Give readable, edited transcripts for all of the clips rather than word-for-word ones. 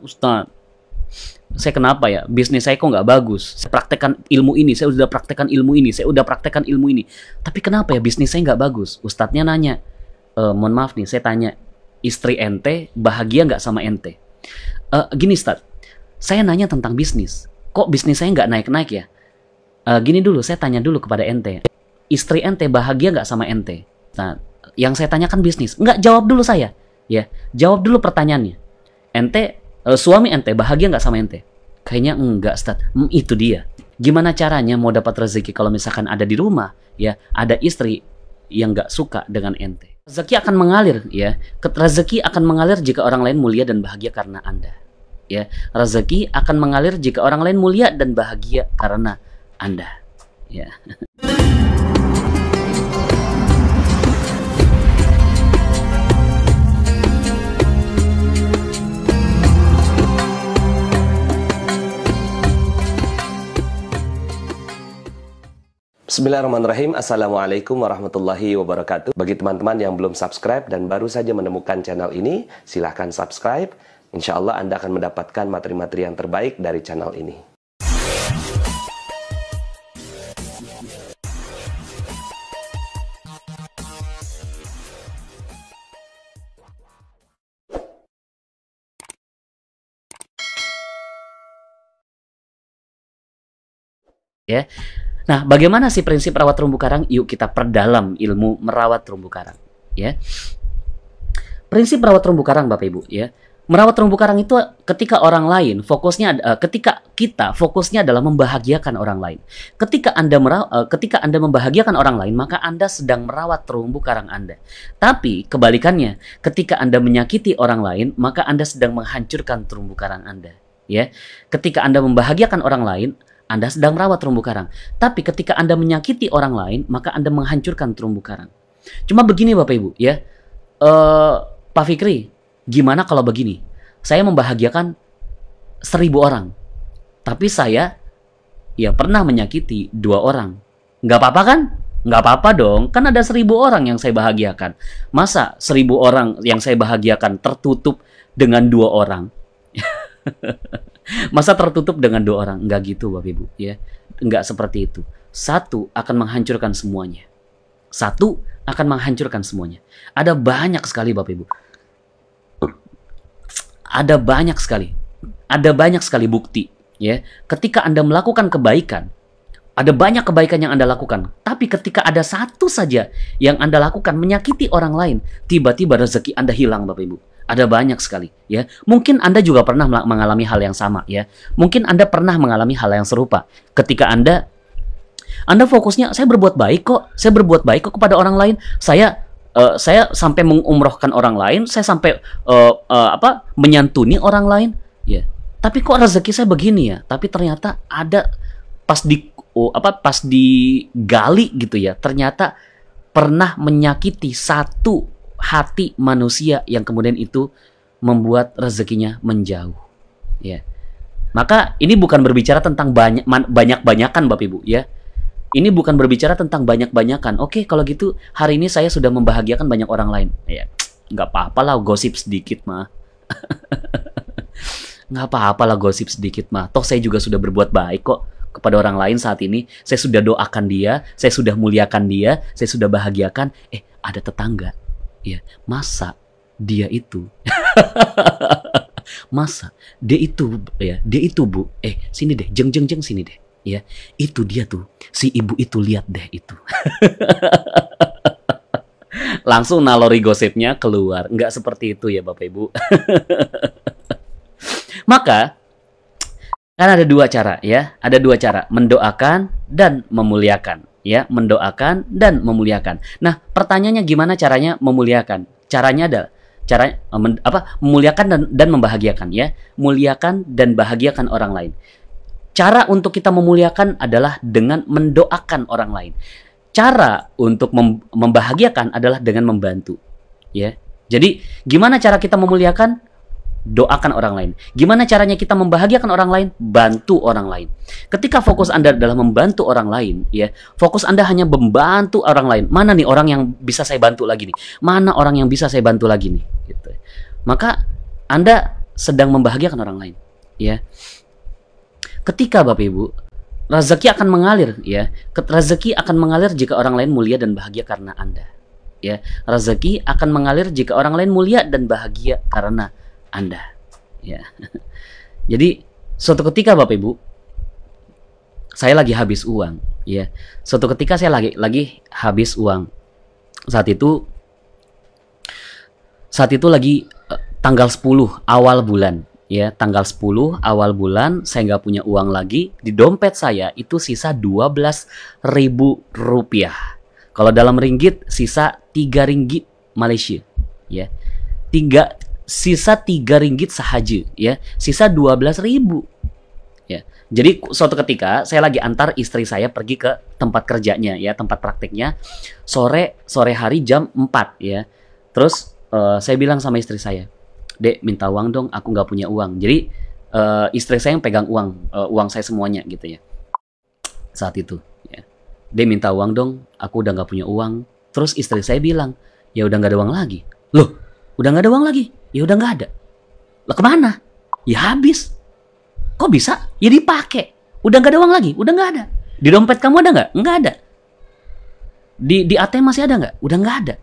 Ustaz, saya kenapa ya? Bisnis saya kok nggak bagus? Saya praktekkan ilmu ini, saya udah praktekkan ilmu ini, saya udah praktekkan ilmu ini. Tapi kenapa ya bisnis saya nggak bagus? Ustadznya nanya, mohon maaf nih, saya tanya, istri ente bahagia nggak sama ente? Gini Ustadz, saya nanya tentang bisnis. Kok bisnis saya nggak naik-naik ya? Gini dulu, saya tanya dulu kepada ente. Istri ente bahagia nggak sama ente? Nah, yang saya tanyakan bisnis. Nggak, jawab dulu saya. Ya, jawab dulu pertanyaannya. Ente, suami ente bahagia nggak sama ente? Kayaknya enggak, Ustaz. Itu dia. Gimana caranya mau dapat rezeki kalau misalkan ada di rumah, ya, ada istri yang nggak suka dengan ente? Rezeki akan mengalir, ya. Rezeki akan mengalir jika orang lain mulia dan bahagia karena Anda. Ya, rezeki akan mengalir jika orang lain mulia dan bahagia karena Anda. Ya. Bismillahirrahmanirrahim. Assalamualaikum warahmatullahi wabarakatuh. Bagi teman-teman yang belum subscribe dan baru saja menemukan channel ini, silahkan subscribe. Insya Allah Anda akan mendapatkan materi-materi yang terbaik dari channel ini. Ya. Nah, bagaimana sih prinsip merawat terumbu karang? Yuk kita perdalam ilmu merawat terumbu karang, ya. Prinsip merawat terumbu karang, Bapak Ibu, ya. Merawat terumbu karang itu ketika orang lain fokusnya, ketika kita fokusnya adalah membahagiakan orang lain. Ketika Anda membahagiakan orang lain, maka Anda sedang merawat terumbu karang Anda. Tapi kebalikannya, ketika Anda menyakiti orang lain, maka Anda sedang menghancurkan terumbu karang Anda, ya. Ketika Anda membahagiakan orang lain, Anda sedang merawat terumbu karang. Tapi ketika Anda menyakiti orang lain, maka Anda menghancurkan terumbu karang. Cuma begini Bapak Ibu, ya. Pak Fikri, gimana kalau begini? Saya membahagiakan 1000 orang. Tapi saya ya pernah menyakiti 2 orang. Nggak apa-apa kan? Nggak apa-apa dong. Kan ada 1000 orang yang saya bahagiakan. Masa 1000 orang yang saya bahagiakan tertutup dengan 2 orang? Masa tertutup dengan 2 orang? Enggak gitu Bapak Ibu, ya. Enggak seperti itu. Satu akan menghancurkan semuanya. Satu akan menghancurkan semuanya. Ada banyak sekali Bapak Ibu. Ada banyak sekali bukti, ya. Ketika Anda melakukan kebaikan, ada banyak kebaikan yang Anda lakukan. Tapi ketika ada satu saja yang Anda lakukan menyakiti orang lain, tiba-tiba rezeki Anda hilang Bapak Ibu. Ada banyak sekali, ya. Mungkin Anda juga pernah mengalami hal yang sama, ya. Mungkin Anda pernah mengalami hal yang serupa. Ketika Anda fokusnya, saya berbuat baik kok. Saya berbuat baik kok kepada orang lain. Saya sampai mengumrohkan orang lain. Saya sampai menyantuni orang lain, ya. Tapi kok rezeki saya begini ya? Tapi ternyata ada pas digali gitu ya. Ternyata pernah menyakiti satu hati manusia yang kemudian itu membuat rezekinya menjauh, ya. Maka ini bukan berbicara tentang banyak-banyakan Bapak Ibu, ya. Ini bukan berbicara tentang banyak-banyakan. Oke, kalau gitu hari ini saya sudah membahagiakan banyak orang lain, ya. Nggak apa-apa lah gosip sedikit mah. Nggak apa-apa lah gosip sedikit mah. Toh saya juga sudah berbuat baik kok kepada orang lain saat ini. Saya sudah doakan dia, saya sudah muliakan dia, saya sudah bahagiakan. Ada tetangga, ya, masa dia itu dia itu Bu, sini deh, jeng sini deh, ya, itu dia tuh, si ibu itu, lihat deh itu. Langsung naluri gosipnya keluar. Nggak seperti itu ya Bapak Ibu. Maka kan ada 2 cara, ya, ada 2 cara, mendoakan dan memuliakan. Ya, mendoakan dan memuliakan. Nah, pertanyaannya gimana caranya memuliakan? Caranya adalah memuliakan dan membahagiakan, ya. Muliakan dan bahagiakan orang lain. Cara untuk kita memuliakan adalah dengan mendoakan orang lain. Cara untuk membahagiakan adalah dengan membantu, ya. Jadi, gimana cara kita memuliakan? Doakan orang lain. Gimana caranya kita membahagiakan orang lain? Bantu orang lain. Ketika fokus Anda adalah membantu orang lain, ya, fokus Anda hanya membantu orang lain. Mana nih orang yang bisa saya bantu lagi nih? Mana orang yang bisa saya bantu lagi nih? Gitu. Maka Anda sedang membahagiakan orang lain, ya. Ketika Bapak Ibu, rezeki akan mengalir, ya. Rezeki akan mengalir jika orang lain mulia dan bahagia karena Anda. Ya, rezeki akan mengalir jika orang lain mulia dan bahagia karena Anda. Ya. Jadi suatu ketika Bapak Ibu, saya lagi habis uang, ya. Suatu ketika saya lagi habis uang. Saat itu lagi tanggal 10 awal bulan, ya. Tanggal 10 awal bulan, saya nggak punya uang lagi. Di dompet saya itu sisa 12.000 rupiah. Kalau dalam ringgit sisa 3 ringgit Malaysia, ya. Sisa 3 ringgit sahaja, ya. Sisa 12.000. Ya. Jadi suatu ketika saya lagi antar istri saya pergi ke tempat kerjanya, ya, tempat praktiknya. Sore hari jam 4, ya. Terus saya bilang sama istri saya, "Dek, minta uang dong, aku nggak punya uang." Jadi istri saya yang pegang uang saya semuanya gitu, ya. Saat itu, ya. "Dek, minta uang dong, aku udah nggak punya uang." Terus istri saya bilang, "Ya udah nggak ada uang lagi." "Loh, udah nggak ada uang lagi?" "Ya udah nggak ada." "Lah kemana?" "Ya habis." "Kok bisa?" "Ya dipakai." "Udah nggak ada uang lagi?" "Udah nggak ada." "Di dompet kamu ada nggak?" "Nggak ada." Di ATM masih ada nggak?" "Udah nggak ada."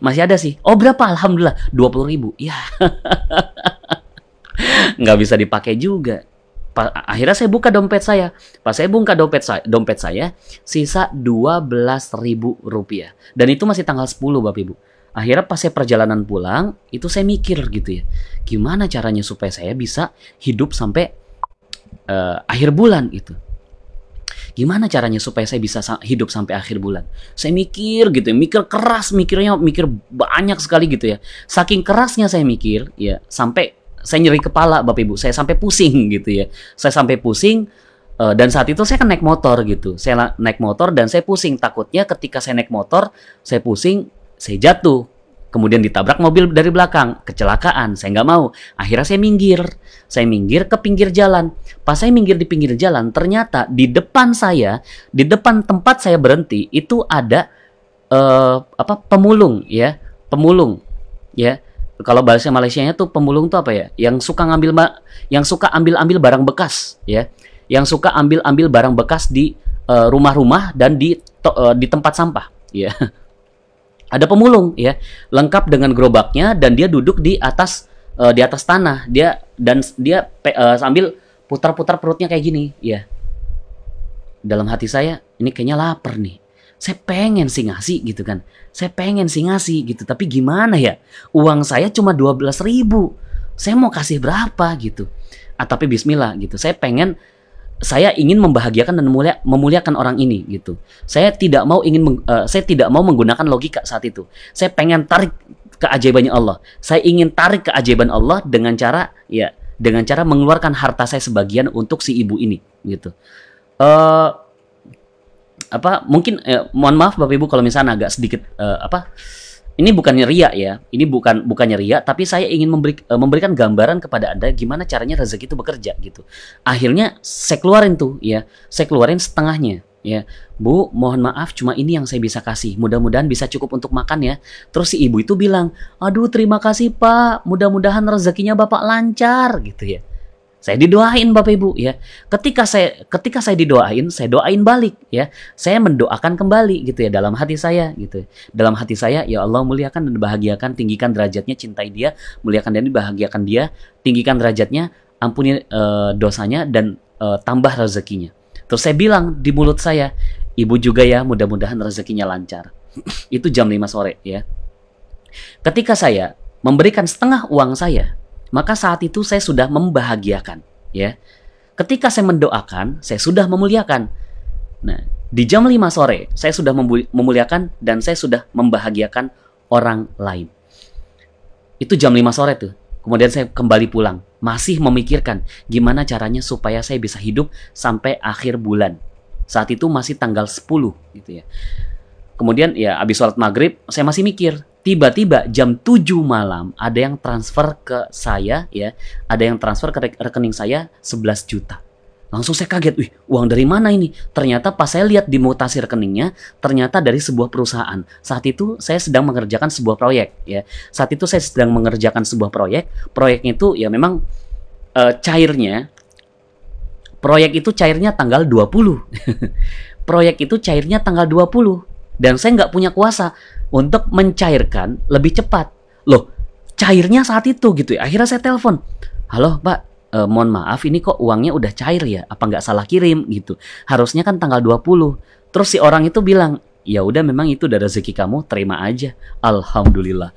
Masih ada sih." "Oh berapa?" "Alhamdulillah 20.000. Ya. Nggak bisa dipakai juga. Akhirnya saya buka dompet saya. Pas saya buka dompet saya sisa 12.000 rupiah. Dan itu masih tanggal 10 Bapak Ibu. Akhirnya pas saya perjalanan pulang, itu saya mikir gitu, ya. Gimana caranya supaya saya bisa hidup sampai akhir bulan itu. Gimana caranya supaya saya bisa hidup sampai akhir bulan. Saya mikir gitu, ya. Mikir keras, mikir banyak sekali gitu, ya. Saking kerasnya saya mikir, ya, sampai saya nyeri kepala Bapak Ibu, saya sampai pusing gitu, ya. Saya sampai pusing, dan saat itu saya kan naik motor gitu. Saya naik motor dan saya pusing, takutnya ketika saya naik motor, saya pusing, saya jatuh. Kemudian ditabrak mobil dari belakang, kecelakaan, saya nggak mau. Akhirnya saya minggir ke pinggir jalan. Pas saya minggir di pinggir jalan, ternyata di depan tempat saya berhenti, itu ada pemulung, ya. Pemulung, ya. Kalau bahasa Malaysianya tuh pemulung tuh apa ya? Yang suka ambil barang bekas, ya. Yang suka ambil barang bekas di rumah-rumah dan di tempat sampah, ya. Ada pemulung, ya, lengkap dengan gerobaknya dan dia duduk di atas tanah. Dia sambil putar-putar perutnya kayak gini, ya. Dalam hati saya, ini kayaknya lapar nih. Saya pengen sih ngasih gitu kan. Gitu. Tapi gimana ya? Uang saya cuma 12.000. Saya mau kasih berapa gitu. Tapi bismillah gitu. Saya ingin membahagiakan dan memuliakan orang ini gitu. Saya tidak mau menggunakan logika saat itu. Saya pengen tarik keajaibannya Allah. Saya ingin tarik keajaiban Allah dengan cara mengeluarkan harta saya sebagian untuk si ibu ini gitu. Mungkin mohon maaf Bapak Ibu kalau misalnya agak sedikit ini bukannya riya, ya. Ini bukannya riya, tapi saya ingin memberikan gambaran kepada Anda gimana caranya rezeki itu bekerja gitu. Akhirnya saya keluarin tuh, ya. Saya keluarin setengahnya, ya. "Bu, mohon maaf, cuma ini yang saya bisa kasih. Mudah-mudahan bisa cukup untuk makan, ya." Terus si ibu itu bilang, "Aduh, terima kasih Pak. Mudah-mudahan rezekinya Bapak lancar," gitu, ya. Saya didoain Bapak Ibu, ya. Ketika saya didoain, saya doain balik, ya. Saya mendoakan kembali gitu, ya, dalam hati saya gitu. Dalam hati saya, ya Allah muliakan dan bahagiakan, tinggikan derajatnya, cintai dia, muliakan dan bahagiakan dia, tinggikan derajatnya, ampuni dosanya dan tambah rezekinya. Terus saya bilang di mulut saya, "Ibu juga ya, mudah-mudahan rezekinya lancar." Itu jam 5 sore, ya. Ketika saya memberikan setengah uang saya, maka saat itu saya sudah membahagiakan, ya. Ketika saya mendoakan, saya sudah memuliakan. Nah, di jam 5 sore, saya sudah memuliakan dan saya sudah membahagiakan orang lain. Itu jam 5 sore tuh. Kemudian saya kembali pulang, masih memikirkan gimana caranya supaya saya bisa hidup sampai akhir bulan. Saat itu masih tanggal 10 gitu, ya. Kemudian ya habis sholat maghrib, saya masih mikir. Tiba-tiba jam 7 malam ada yang transfer ke saya, ya. Ada yang transfer ke rekening saya 11 juta. Langsung saya kaget, wih, uang dari mana ini? Ternyata pas saya lihat di mutasi rekeningnya, ternyata dari sebuah perusahaan. Saat itu saya sedang mengerjakan sebuah proyek, ya. Saat itu saya sedang mengerjakan sebuah proyek. Proyeknya itu ya memang cairnya, proyek itu cairnya tanggal 20. Proyek itu cairnya tanggal 20. Dan saya nggak punya kuasa untuk mencairkan lebih cepat. Loh, cairnya saat itu gitu ya. Akhirnya saya telepon, halo Pak, mohon maaf ini kok uangnya udah cair ya, apa nggak salah kirim gitu, harusnya kan tanggal 20. Terus si orang itu bilang, ya udah memang itu udah rezeki kamu, terima aja. Alhamdulillah,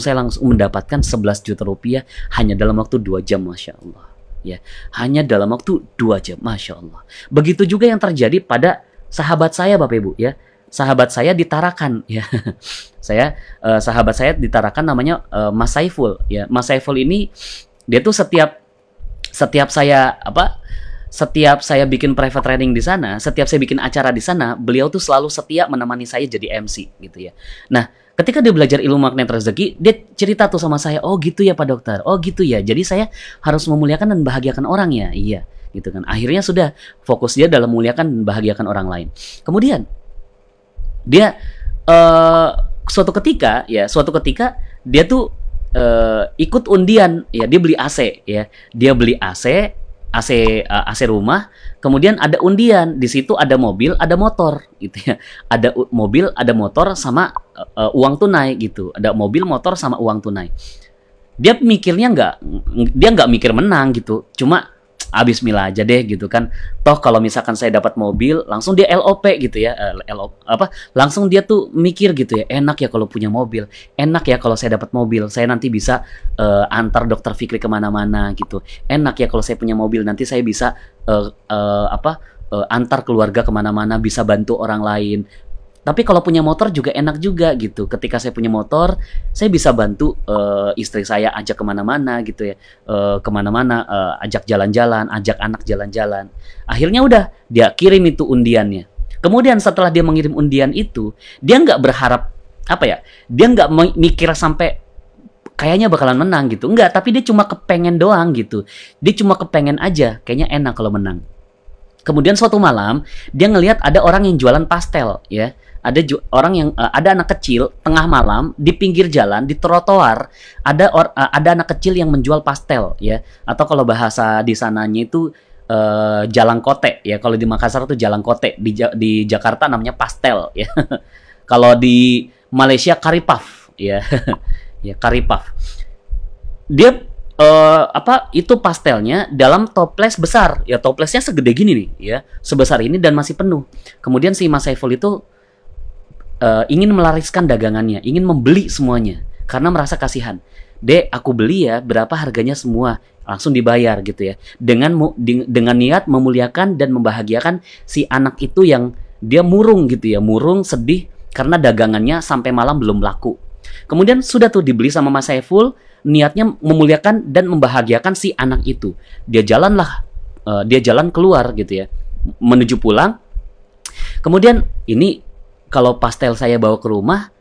saya langsung mendapatkan 11 juta rupiah hanya dalam waktu 2 jam, Masya Allah ya, hanya dalam waktu 2 jam, Masya Allah. Begitu juga yang terjadi pada sahabat saya Bapak Ibu ya, sahabat saya di Tarakan ya. Sahabat saya di Tarakan namanya Mas Saiful ya. Mas Saiful ini dia tuh setiap saya bikin private training di sana, setiap saya bikin acara di sana, beliau tuh selalu setia menemani saya jadi MC gitu ya. Nah, ketika dia belajar ilmu magnet rezeki, dia cerita tuh sama saya, oh gitu ya Pak Dokter, oh gitu ya. Jadi saya harus memuliakan dan bahagiakan orang ya, iya gitu kan. Akhirnya sudah fokus dia dalam memuliakan dan bahagiakan orang lain. Kemudian dia suatu ketika dia tuh ikut undian ya, dia beli AC ya, dia beli AC rumah, kemudian ada undian, di situ ada mobil, ada motor gitu ya, ada mobil, ada motor sama uang tunai gitu, ada mobil, motor sama uang tunai. Dia nggak mikir menang gitu, cuma bismillah aja deh gitu kan. Toh kalau misalkan saya dapat mobil, langsung dia LOP gitu ya, langsung dia tuh mikir gitu ya, enak ya kalau punya mobil, enak ya kalau saya dapat mobil, saya nanti bisa antar dokter Fikri kemana-mana gitu, enak ya kalau saya punya mobil, nanti saya bisa antar keluarga kemana-mana, bisa bantu orang lain. Tapi kalau punya motor juga enak juga gitu. Ketika saya punya motor, saya bisa bantu istri saya ajak kemana-mana gitu ya, kemana-mana, ajak jalan-jalan, ajak anak jalan-jalan. Akhirnya udah dia kirim itu undiannya. Kemudian setelah dia mengirim undian itu, dia nggak berharap dia nggak mikir sampai kayaknya bakalan menang gitu, nggak. Tapi dia cuma kepengen doang gitu. Dia cuma kepengen aja, kayaknya enak kalau menang. Kemudian suatu malam dia ngelihat ada orang yang jualan pastel ya. Ada anak kecil tengah malam di pinggir jalan, di trotoar ada anak kecil yang menjual pastel ya, atau kalau bahasa di sananya itu jalang kote ya. Kalau di Makassar itu jalang kote, di Jakarta namanya pastel ya. Kalau di Malaysia karipaf ya. Ya karipaf. Dia itu pastelnya dalam toples besar ya, toplesnya segede gini nih ya, sebesar ini dan masih penuh. Kemudian si Mas Saiful itu ingin melariskan dagangannya, ingin membeli semuanya karena merasa kasihan. Dek, aku beli ya, berapa harganya semua, langsung dibayar gitu ya, dengan niat memuliakan dan membahagiakan si anak itu yang dia murung gitu ya, murung sedih karena dagangannya sampai malam belum laku. Kemudian sudah tuh dibeli sama Mas Saiful, niatnya memuliakan dan membahagiakan si anak itu. Dia jalan keluar gitu ya, menuju pulang. Kemudian ini kalau pastel saya bawa ke rumah,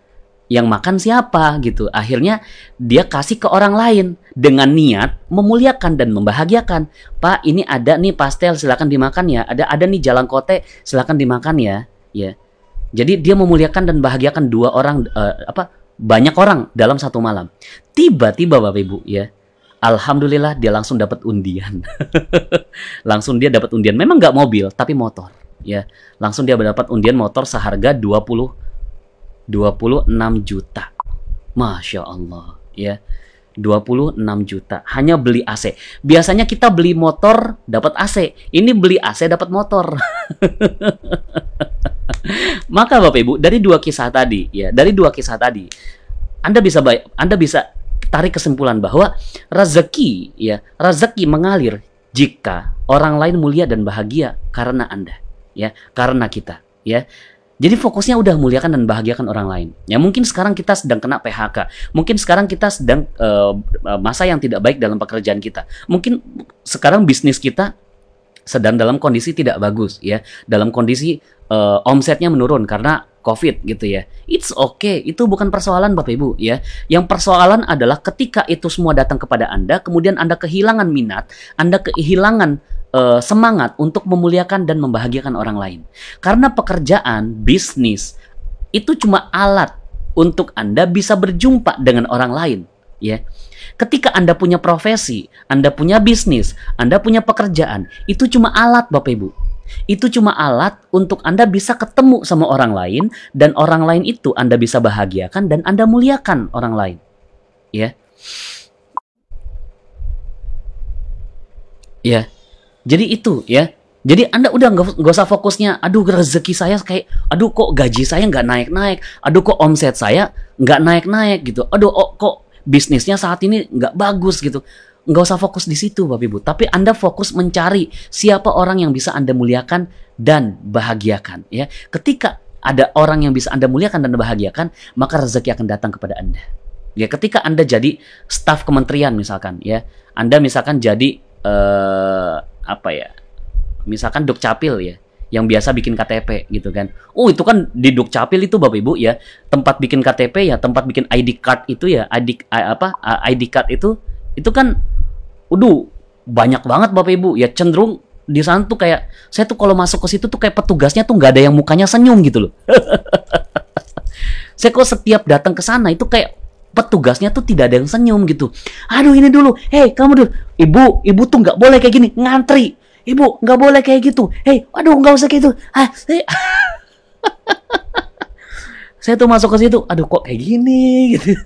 yang makan siapa gitu. Akhirnya dia kasih ke orang lain dengan niat memuliakan dan membahagiakan. Pak, ini ada nih pastel, silakan dimakan ya. Ada nih jalang kote, silakan dimakan ya. Ya. Jadi dia memuliakan dan bahagiakan banyak orang dalam satu malam. Tiba-tiba Bapak Ibu ya, alhamdulillah dia langsung dapat undian. Langsung dia dapat undian. Memang nggak mobil, tapi motor. Ya, langsung dia mendapat undian motor seharga 26 juta. Masya Allah ya, 26 juta hanya beli AC. Biasanya kita beli motor dapat AC, ini beli AC dapat motor. Maka Bapak Ibu, dari dua kisah tadi Anda bisa tarik kesimpulan bahwa rezeki mengalir jika orang lain mulia dan bahagia karena Anda. Ya, karena kita ya. Jadi fokusnya udah muliakan dan bahagiakan orang lain. Ya mungkin sekarang kita sedang kena PHK. Mungkin sekarang kita sedang masa yang tidak baik dalam pekerjaan kita. Mungkin sekarang bisnis kita sedang dalam kondisi tidak bagus ya. Dalam kondisi omsetnya menurun karena COVID gitu ya. It's okay, itu bukan persoalan Bapak Ibu ya. Yang persoalan adalah ketika itu semua datang kepada Anda, kemudian Anda kehilangan minat, Anda kehilangan semangat untuk memuliakan dan membahagiakan orang lain. Karena pekerjaan, bisnis, itu cuma alat untuk Anda bisa berjumpa dengan orang lain ya. Ketika Anda punya profesi, Anda punya bisnis, Anda punya pekerjaan, itu cuma alat Bapak Ibu. Itu cuma alat untuk Anda bisa ketemu sama orang lain, dan orang lain itu Anda bisa bahagiakan dan Anda muliakan orang lain. Ya. Ya. Jadi itu ya. Jadi Anda udah nggak usah fokusnya, aduh rezeki saya kayak, aduh kok gaji saya nggak naik-naik, aduh kok omset saya nggak naik-naik gitu, aduh kok bisnisnya saat ini nggak bagus gitu. Nggak usah fokus di situ Bapak Ibu, tapi Anda fokus mencari siapa orang yang bisa Anda muliakan dan bahagiakan ya. Ketika ada orang yang bisa Anda muliakan dan bahagiakan, maka rezeki akan datang kepada Anda. Ya, ketika Anda jadi staf kementerian misalkan ya, Anda misalkan jadi misalkan Dukcapil ya, yang biasa bikin KTP gitu kan. Oh, itu kan di Dukcapil itu Bapak Ibu ya, tempat bikin KTP ya, tempat bikin ID card itu ya, ID card itu kan banyak banget Bapak Ibu ya, cenderung di sana tuh kayak saya tuh kalau masuk ke situ tuh kayak petugasnya tuh nggak ada yang mukanya senyum gitu loh. Saya kok setiap datang ke sana itu kayak petugasnya tuh tidak ada yang senyum gitu. Aduh ini dulu, hei kamu dulu, ibu tuh nggak boleh kayak gini, ngantri. Ibu nggak boleh kayak gitu. Hei, aduh nggak usah kayak gitu. Saya tuh masuk ke situ, aduh kok kayak gini gitu.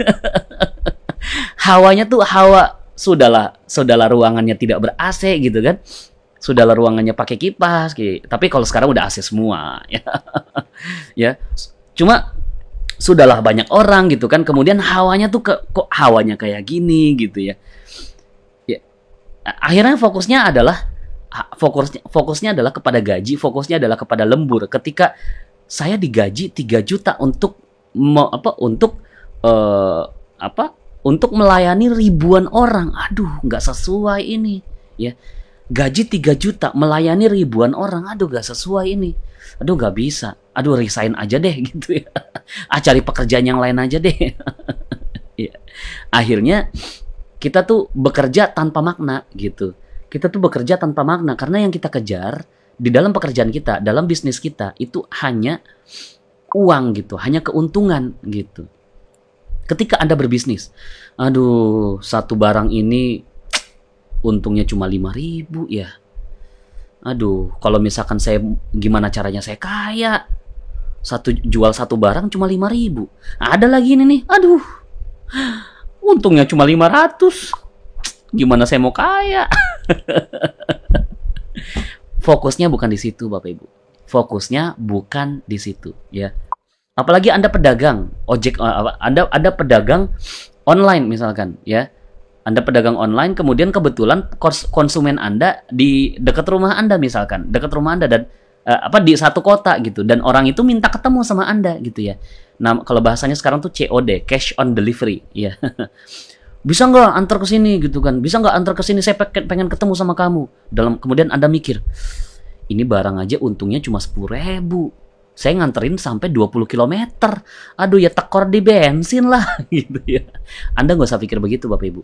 Hawanya tuh sudahlah ruangannya tidak ber-AC gitu kan. Sudahlah ruangannya pakai kipas gitu. Tapi kalau sekarang udah AC semua ya. Ya. Cuma sudahlah banyak orang gitu kan. Kemudian hawanya tuh kok hawanya kayak gini gitu ya. Ya. Akhirnya fokusnya adalah kepada gaji, fokusnya adalah kepada lembur. Ketika saya digaji 3 juta untuk melayani ribuan orang. Aduh, nggak sesuai ini, ya. Gaji 3 juta melayani ribuan orang. Aduh, nggak sesuai ini. Aduh, nggak bisa. Aduh, resign aja deh gitu ya. Cari pekerjaan yang lain aja deh. Ya. Akhirnya kita tuh bekerja tanpa makna gitu. Kita tuh bekerja tanpa makna karena yang kita kejar di dalam pekerjaan kita, dalam bisnis kita itu hanya uang gitu, hanya keuntungan gitu. Ketika Anda berbisnis, aduh satu barang ini untungnya cuma 5.000 ya. Aduh, kalau misalkan saya gimana caranya saya kaya? Jual satu barang cuma 5.000. Ada lagi ini nih, aduh. Untungnya cuma 500. Gimana saya mau kaya? Fokusnya bukan di situ Bapak Ibu. Fokusnya bukan di situ ya. Apalagi Anda pedagang ojek, Anda pedagang online misalkan ya. Anda pedagang online, kemudian kebetulan konsumen Anda di dekat rumah Anda misalkan, dekat rumah Anda dan di satu kota gitu, dan orang itu minta ketemu sama Anda gitu ya. Nah, kalau bahasanya sekarang tuh COD, cash on delivery ya. Bisa nggak antar ke sini gitu kan? Bisa nggak antar ke sini? Saya pengen ketemu sama kamu. Kemudian Anda mikir, ini barang aja untungnya cuma 10.000. Saya nganterin sampai 20 km. Aduh ya tekor di bensin lah gitu ya. Anda nggak usah pikir begitu Bapak Ibu.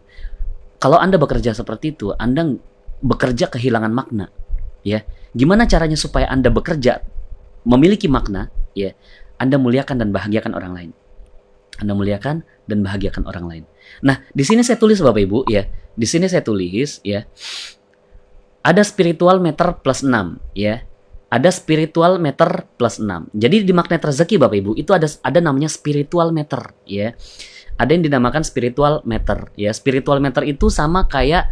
Kalau Anda bekerja seperti itu, Anda bekerja kehilangan makna. Ya, gimana caranya supaya Anda bekerja memiliki makna? Ya, Anda muliakan dan bahagiakan orang lain. Anda muliakan dan bahagiakan orang lain. Nah, di sini saya tulis Bapak Ibu ya. Di sini saya tulis ya. Ada spiritual meter plus 6 ya. Ada spiritual meter plus 6. Jadi di magnet rezeki Bapak Ibu itu ada namanya spiritual meter ya. Ada yang dinamakan spiritual meter ya. Spiritual meter itu sama kayak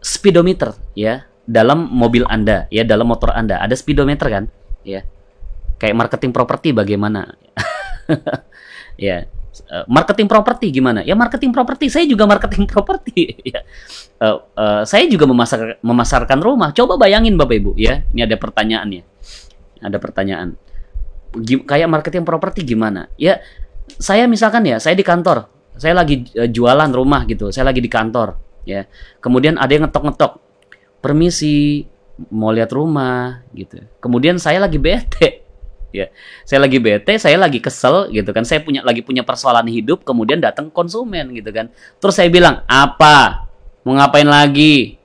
speedometer ya. Dalam mobil Anda ya, dalam motor Anda ada speedometer kan ya. Kayak marketing properti bagaimana? Ya. Marketing properti gimana? Ya marketing properti, saya juga marketing properti ya. Saya juga memasarkan rumah. Coba bayangin Bapak Ibu ya. Ini ada pertanyaannya. Ada pertanyaan. Kayak marketing properti gimana? Ya, saya misalkan ya, saya di kantor. Saya lagi jualan rumah gitu. Saya lagi di kantor ya. Kemudian ada yang ngetok-ngetok. Permisi, mau lihat rumah gitu. Kemudian saya lagi bete. ya. Saya lagi bete, saya lagi kesel gitu kan. Saya lagi punya persoalan hidup, kemudian datang konsumen gitu kan. Terus saya bilang, "Apa? Mau ngapain lagi?"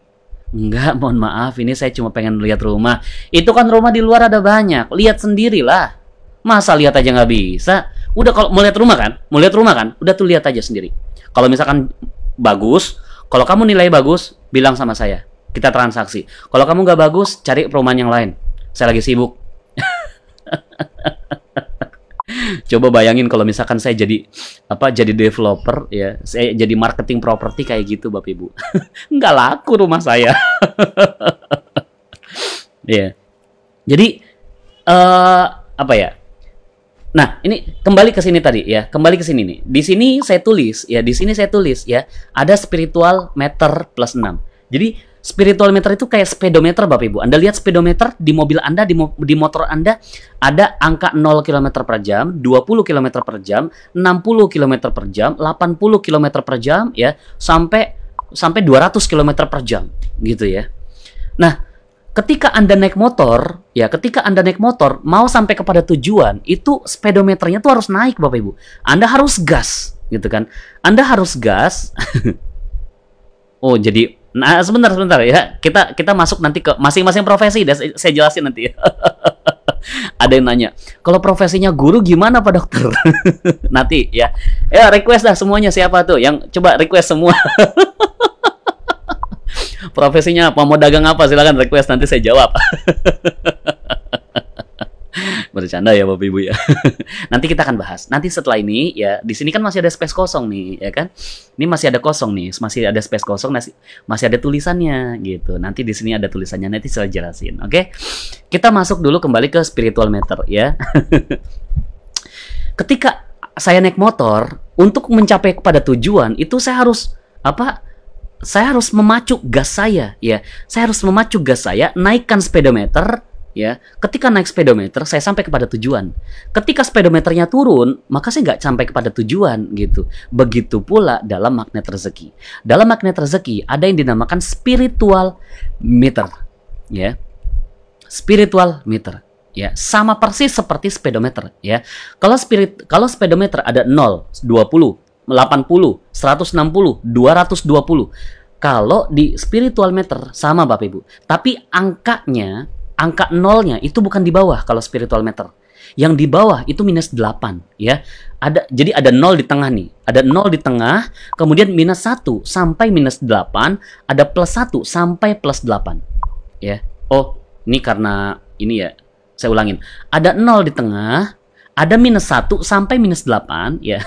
"Enggak, mohon maaf, ini saya cuma pengen lihat rumah." "Itu kan rumah di luar ada banyak, lihat sendirilah." "Masa lihat aja nggak bisa?" "Udah, kalau mau lihat rumah kan, udah tuh lihat aja sendiri. Kalau misalkan bagus, kalau kamu nilai bagus, bilang sama saya, kita transaksi. Kalau kamu nggak bagus, cari perumahan yang lain. Saya lagi sibuk." Coba bayangin kalau misalkan saya jadi developer ya, saya jadi marketing properti kayak gitu, Bapak Ibu. Nggak laku rumah saya. Ya. Jadi apa ya? Nah, ini kembali ke sini tadi ya. Kembali ke sini nih. Di sini saya tulis ya, ada spiritual meter plus 6. Jadi spiritual meter itu kayak speedometer, Bapak Ibu. Anda lihat speedometer di mobil Anda, di motor Anda ada angka 0 km per jam, 20 km per jam, 60 km per jam, 80 km per jam ya, sampai 200 km per jam gitu ya. Nah, ketika Anda naik motor, mau sampai kepada tujuan, itu speedometernya tuh harus naik, Bapak Ibu. Anda harus gas, gitu kan? Anda harus gas. Oh, jadi, nah sebentar ya. Kita masuk nanti ke masing-masing profesi, saya jelasin nanti. Ada yang nanya, kalau profesinya guru gimana, Pak Dokter? Nanti ya. Ya, request dah semuanya, siapa tuh yang coba request semua. Profesinya apa, mau dagang apa, silakan request, nanti saya jawab. Bercanda ya Bapak Ibu ya. Nanti kita akan bahas. Nanti setelah ini ya, di sini kan masih ada space kosong nih ya kan. Ini masih ada kosong nih, masih ada space kosong, masih ada tulisannya gitu. Nanti di sini ada tulisannya, nanti saya jelasin. Oke. Kita masuk dulu kembali ke spiritual meter ya. Ketika saya naik motor, untuk mencapai kepada tujuan itu saya harus apa? Saya harus memacu gas saya ya. Saya harus memacu gas saya, naikkan speedometer ya. Ketika naik speedometer, saya sampai kepada tujuan. Ketika speedometernya turun, maka saya nggak sampai kepada tujuan gitu. Begitu pula dalam magnet rezeki. Dalam magnet rezeki ada yang dinamakan spiritual meter ya. Spiritual meter ya, sama persis seperti speedometer ya. Kalau speedometer ada 0, 20, 80, 160, 220. Kalau di spiritual meter sama Bapak Ibu. Tapi angka nolnya itu bukan di bawah kalau spiritual meter. Yang di bawah itu minus 8 ya. Jadi ada 0 di tengah nih. Ada 0 di tengah, kemudian minus 1 sampai minus 8, ada plus 1 sampai plus 8. Ya. Oh, ini karena ini ya. Saya ulangin. Ada 0 di tengah, ada minus 1 sampai minus 8 ya.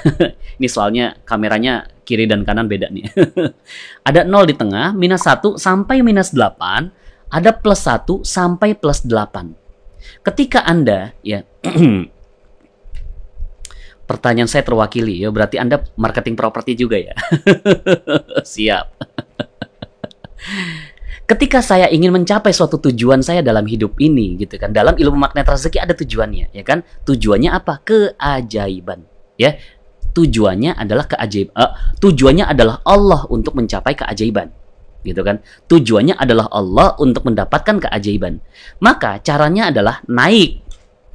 Ini soalnya kameranya kiri dan kanan beda nih. Ada 0 di tengah, minus 1 sampai minus 8, ada plus 1 sampai plus 8. Ketika Anda ya pertanyaan saya terwakili ya, berarti Anda marketing properti juga ya. Siap. Ketika saya ingin mencapai suatu tujuan saya dalam hidup ini gitu kan, dalam ilmu magnet rezeki ada tujuannya ya kan. Tujuannya apa? Keajaiban ya. Tujuannya adalah tujuannya adalah Allah untuk mencapai keajaiban gitu kan. Tujuannya adalah Allah untuk mendapatkan keajaiban. Maka caranya adalah naik,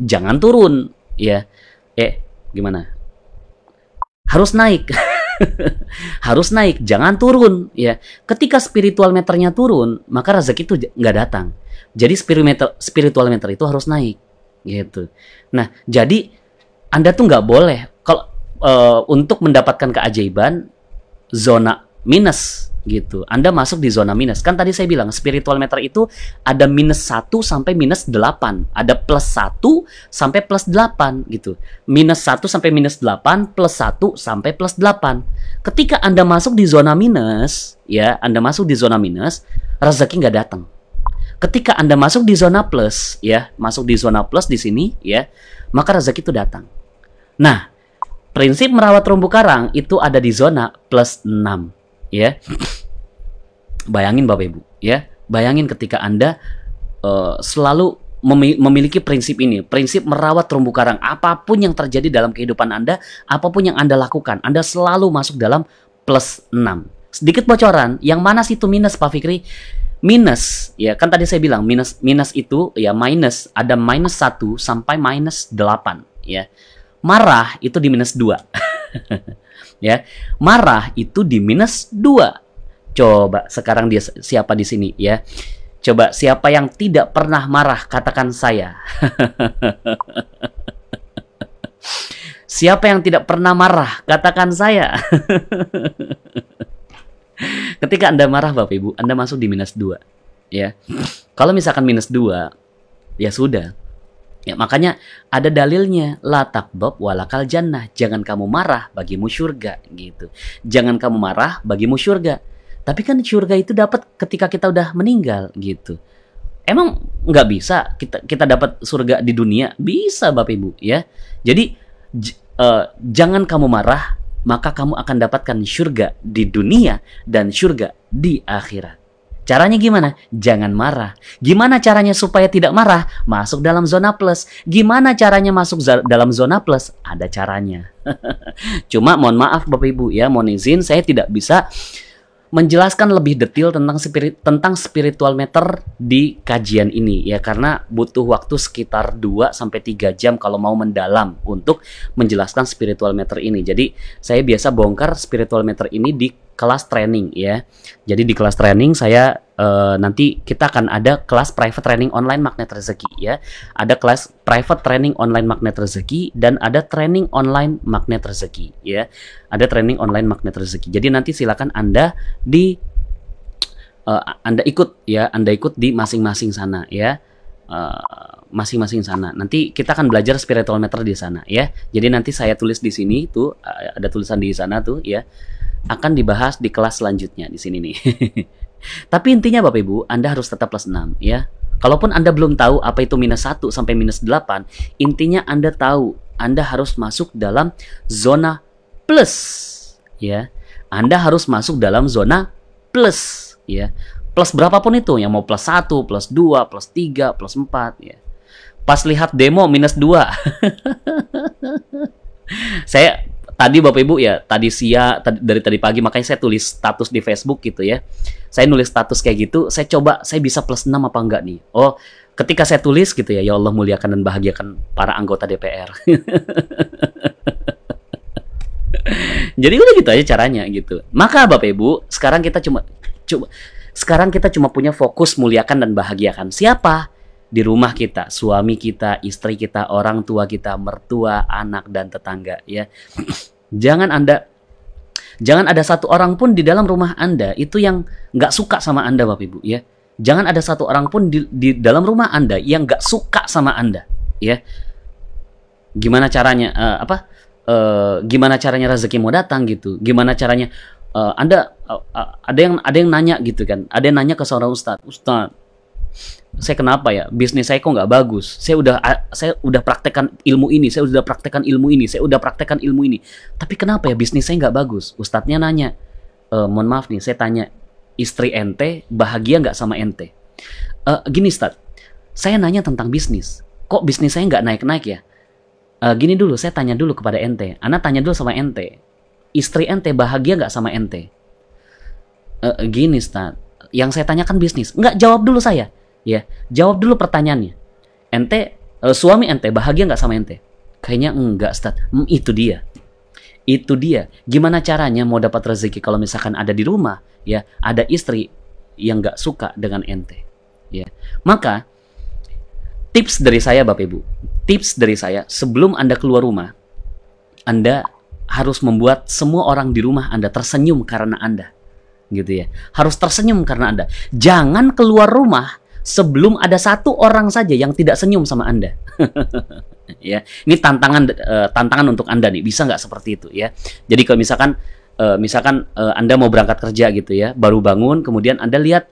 jangan turun ya. Gimana? Harus naik. Harus naik, jangan turun ya. Ketika spiritual meternya turun, maka rezeki itu nggak datang. Jadi spiritual meter itu harus naik gitu. Nah, jadi Anda tuh nggak boleh kalau untuk mendapatkan keajaiban zona minus gitu. Anda masuk di zona minus. Kan tadi saya bilang spiritual meter itu ada minus 1 sampai minus 8. Ada plus 1 sampai plus 8 gitu. Minus 1 sampai minus 8, plus 1 sampai plus 8. Ketika Anda masuk di zona minus, ya, Anda masuk di zona minus, rezeki nggak datang. Ketika Anda masuk di zona plus, ya, masuk di zona plus di sini, ya, maka rezeki itu datang. Nah, prinsip merawat terumbu karang itu ada di zona plus 6, ya. Bayangin Bapak Ibu, ya. Bayangin ketika Anda selalu memiliki prinsip ini, prinsip merawat terumbu karang. Apapun yang terjadi dalam kehidupan Anda, apapun yang Anda lakukan, Anda selalu masuk dalam plus 6. Sedikit bocoran, yang mana sih itu minus Pak Fikri? minus, ya kan tadi saya bilang minus itu ya minus, ada -1 sampai -8 ya. Marah itu di -2. Ya. Marah itu di -2. Coba sekarang dia siapa di sini ya? Coba siapa yang tidak pernah marah, katakan saya. Siapa yang tidak pernah marah, katakan saya. Ketika Anda marah Bapak Ibu, Anda masuk di -2 ya. Kalau misalkan -2, ya sudah. Ya, makanya ada dalilnya, la taghdab walakal jannah. Jangan kamu marah, bagimu surga gitu. Jangan kamu marah, bagimu surga. Tapi kan surga itu dapat ketika kita udah meninggal gitu. Emang nggak bisa kita dapat surga di dunia? Bisa Bapak Ibu ya. Jadi jangan kamu marah, maka kamu akan dapatkan surga di dunia dan surga di akhirat. Caranya gimana? Jangan marah. Gimana caranya supaya tidak marah? Masuk dalam zona plus. Gimana caranya masuk dalam zona plus? Ada caranya. Cuma mohon maaf Bapak Ibu ya, mohon izin saya tidak bisa menjelaskan lebih detail tentang spiritual meter di kajian ini ya, karena butuh waktu sekitar 2-3 jam kalau mau mendalam untuk menjelaskan spiritual meter ini. Jadi saya biasa bongkar spiritual meter ini di kelas training ya. Jadi di kelas training saya nanti kita akan ada kelas private training online magnet rezeki ya. Ada kelas private training online magnet rezeki dan ada training online magnet rezeki ya. Ada training online magnet rezeki. Jadi nanti silakan Anda Anda ikut ya, Anda ikut di masing-masing sana ya. Masing-masing sana. Nanti kita akan belajar spiritual meter di sana ya. Jadi nanti saya tulis di sini tuh, ada tulisan di sana tuh ya. Akan dibahas di kelas selanjutnya di sini nih. Tapi intinya Bapak Ibu, Anda harus tetap plus 6 ya. Kalaupun Anda belum tahu apa itu -1 sampai -8, intinya Anda tahu Anda harus masuk dalam zona plus ya. Anda harus masuk dalam zona plus ya. Plus berapapun itu, yang mau +1, +2, +3, +4 ya. Pas lihat demo -2. Saya tadi Bapak Ibu ya, dari tadi pagi makanya saya tulis status di Facebook gitu ya. Saya nulis status kayak gitu, saya coba saya bisa plus 6 apa enggak nih. Oh, ketika saya tulis gitu ya, ya Allah muliakan dan bahagiakan para anggota DPR. Jadi udah gitu aja caranya gitu. Maka Bapak Ibu, sekarang kita cuma punya fokus muliakan dan bahagiakan siapa? Di rumah kita, suami kita, istri kita, orang tua kita, mertua, anak dan tetangga ya. Jangan ada satu orang pun di dalam rumah Anda itu yang nggak suka sama Anda Bapak Ibu ya. Jangan ada satu orang pun di dalam rumah Anda yang nggak suka sama Anda ya. Gimana caranya gimana caranya rezeki mau datang gitu? Gimana caranya Anda ada yang nanya gitu kan? Ada yang nanya ke seorang ustadz, saya kenapa ya bisnis saya kok nggak bagus? Saya udah praktekkan ilmu ini, saya udah praktekkan ilmu ini, saya udah praktekkan ilmu ini. Tapi kenapa ya bisnis saya nggak bagus? Ustadznya nanya, mohon maaf nih, saya tanya, istri ente bahagia nggak sama ente? Gini Ustadz, saya nanya tentang bisnis. Kok bisnis saya nggak naik-naik ya? Gini dulu, saya tanya dulu kepada ente. Ana tanya dulu sama ente, istri ente bahagia nggak sama ente? Gini Ustadz, yang saya tanyakan bisnis. Nggak, jawab dulu saya. Ya, jawab dulu pertanyaannya. Suami ente bahagia nggak sama ente? Kayaknya enggak, Ustaz. Itu dia. Itu dia. Gimana caranya mau dapat rezeki kalau misalkan ada di rumah, ya, ada istri yang nggak suka dengan ente. Ya. Maka tips dari saya Bapak Ibu. Tips dari saya, sebelum Anda keluar rumah, Anda harus membuat semua orang di rumah Anda tersenyum karena Anda. Gitu ya. Harus tersenyum karena Anda. Jangan keluar rumah sebelum ada satu orang saja yang tidak senyum sama Anda. Ya, ini tantangan untuk Anda nih, bisa nggak seperti itu ya? Jadi kalau misalkan Anda mau berangkat kerja gitu ya, baru bangun, kemudian Anda lihat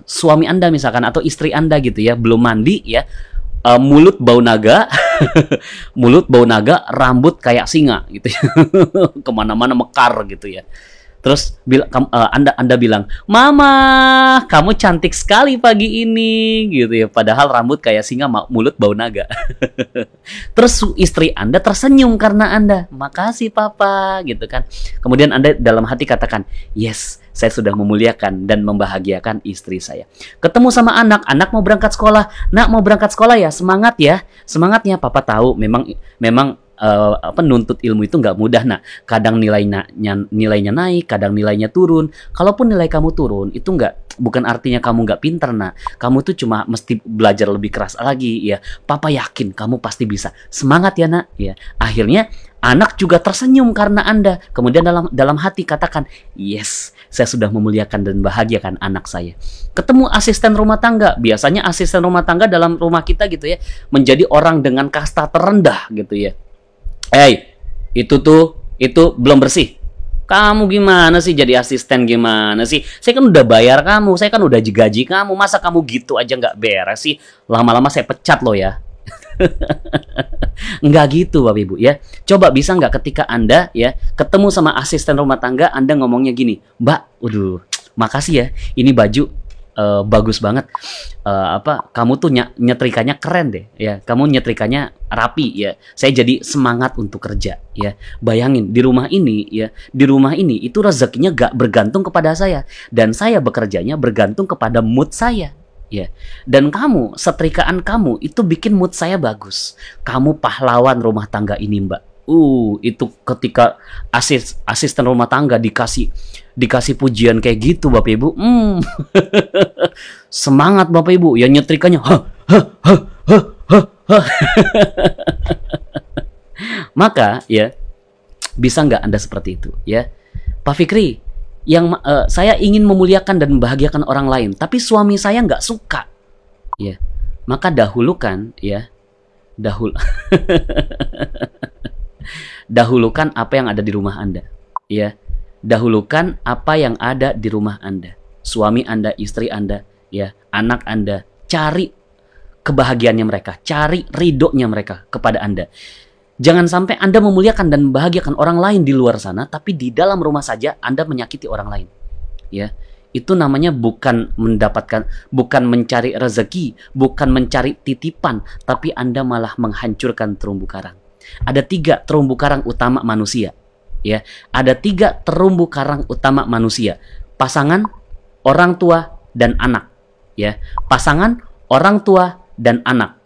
suami Anda misalkan atau istri Anda gitu ya, belum mandi ya, mulut bau naga, mulut bau naga, rambut kayak singa gitu ya, kemana-mana mekar gitu ya. Terus Anda bilang, Mama, kamu cantik sekali pagi ini, gitu ya. Padahal rambut kayak singa, mulut bau naga. Terus istri Anda tersenyum karena Anda, makasih Papa, gitu kan. Kemudian Anda dalam hati katakan, yes, saya sudah memuliakan dan membahagiakan istri saya. Ketemu sama anak, anak mau berangkat sekolah, nak mau berangkat sekolah ya, semangatnya. Papa tahu memang nuntut ilmu itu nggak mudah, nak. Kadang nilainya naik, kadang nilainya turun. Kalaupun nilai kamu turun, itu bukan artinya kamu nggak pinter, nak. Kamu tuh cuma mesti belajar lebih keras lagi, ya. Papa yakin kamu pasti bisa. Semangat ya, nak. Ya. Akhirnya anak juga tersenyum karena Anda. Kemudian dalam hati katakan, yes, saya sudah memuliakan dan bahagiakan anak saya. Ketemu asisten rumah tangga. Biasanya asisten rumah tangga dalam rumah kita gitu ya, menjadi orang dengan kasta terendah gitu ya. Hey, itu belum bersih. Kamu gimana sih jadi asisten, gimana sih? Saya kan udah bayar kamu, saya kan udah gaji kamu. Masa kamu gitu aja nggak beres sih? Lama-lama saya pecat loh ya. Nggak gitu Bapak Ibu ya. Coba bisa nggak ketika Anda ya ketemu sama asisten rumah tangga, Anda ngomongnya gini, Mbak, waduh, makasih ya, ini baju bagus banget. Kamu tuh nyetrikanya keren deh ya. Kamu nyetrikanya rapi ya. Saya jadi semangat untuk kerja ya. Bayangin di rumah ini itu rezekinya gak bergantung kepada saya, dan saya bekerjanya bergantung kepada mood saya. Ya, dan setrikaan kamu itu bikin mood saya bagus. Kamu pahlawan rumah tangga ini, Mbak. Itu ketika asisten rumah tangga dikasih pujian kayak gitu, Bapak Ibu. Semangat Bapak Ibu. Ya nyetrikanya. Maka ya bisa nggak Anda seperti itu, ya, Pak Fikri? Saya ingin memuliakan dan membahagiakan orang lain, tapi suami saya nggak suka, ya. Maka dahulukan apa yang ada di rumah Anda, ya. Dahulukan apa yang ada di rumah Anda, suami Anda, istri Anda, ya, anak Anda. Cari kebahagiaannya mereka, cari ridhonya mereka kepada Anda. Jangan sampai Anda memuliakan dan membahagiakan orang lain di luar sana, tapi di dalam rumah saja Anda menyakiti orang lain. Ya, itu namanya bukan mencari rezeki, bukan mencari titipan, tapi Anda malah menghancurkan terumbu karang. Ada 3 terumbu karang utama manusia. Ya, ada 3 terumbu karang utama manusia: pasangan, orang tua, dan anak. Ya, pasangan, orang tua, dan anak.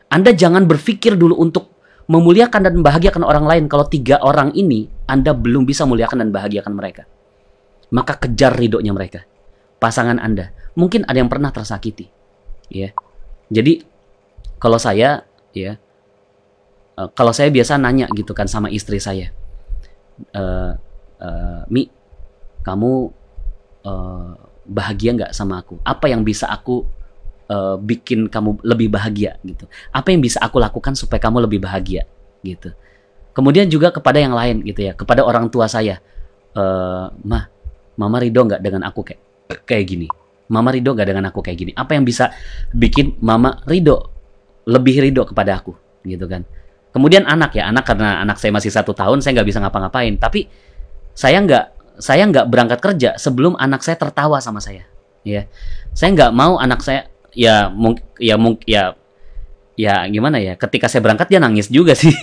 Anda jangan berpikir dulu untuk memuliakan dan membahagiakan orang lain kalau 3 orang ini Anda belum bisa muliakan dan bahagiakan mereka. Maka kejar ridhonya mereka. Pasangan Anda, mungkin ada yang pernah tersakiti, ya. Jadi kalau saya biasa nanya gitu kan sama istri saya, Mi, kamu bahagia nggak sama aku? Apa yang bisa aku bikin kamu lebih bahagia gitu? Apa yang bisa aku lakukan supaya kamu lebih bahagia gitu? Kemudian juga kepada yang lain gitu ya, kepada orang tua saya, Mama ridho nggak dengan aku kayak gini? Mama ridho nggak dengan aku kayak gini? Apa yang bisa bikin Mama lebih ridho kepada aku gitu kan? Kemudian anak karena anak saya masih 1 tahun, saya nggak bisa ngapa-ngapain, tapi saya nggak berangkat kerja sebelum anak saya tertawa sama saya, ya. Saya nggak mau anak saya ya gimana ya, ketika saya berangkat dia nangis juga sih.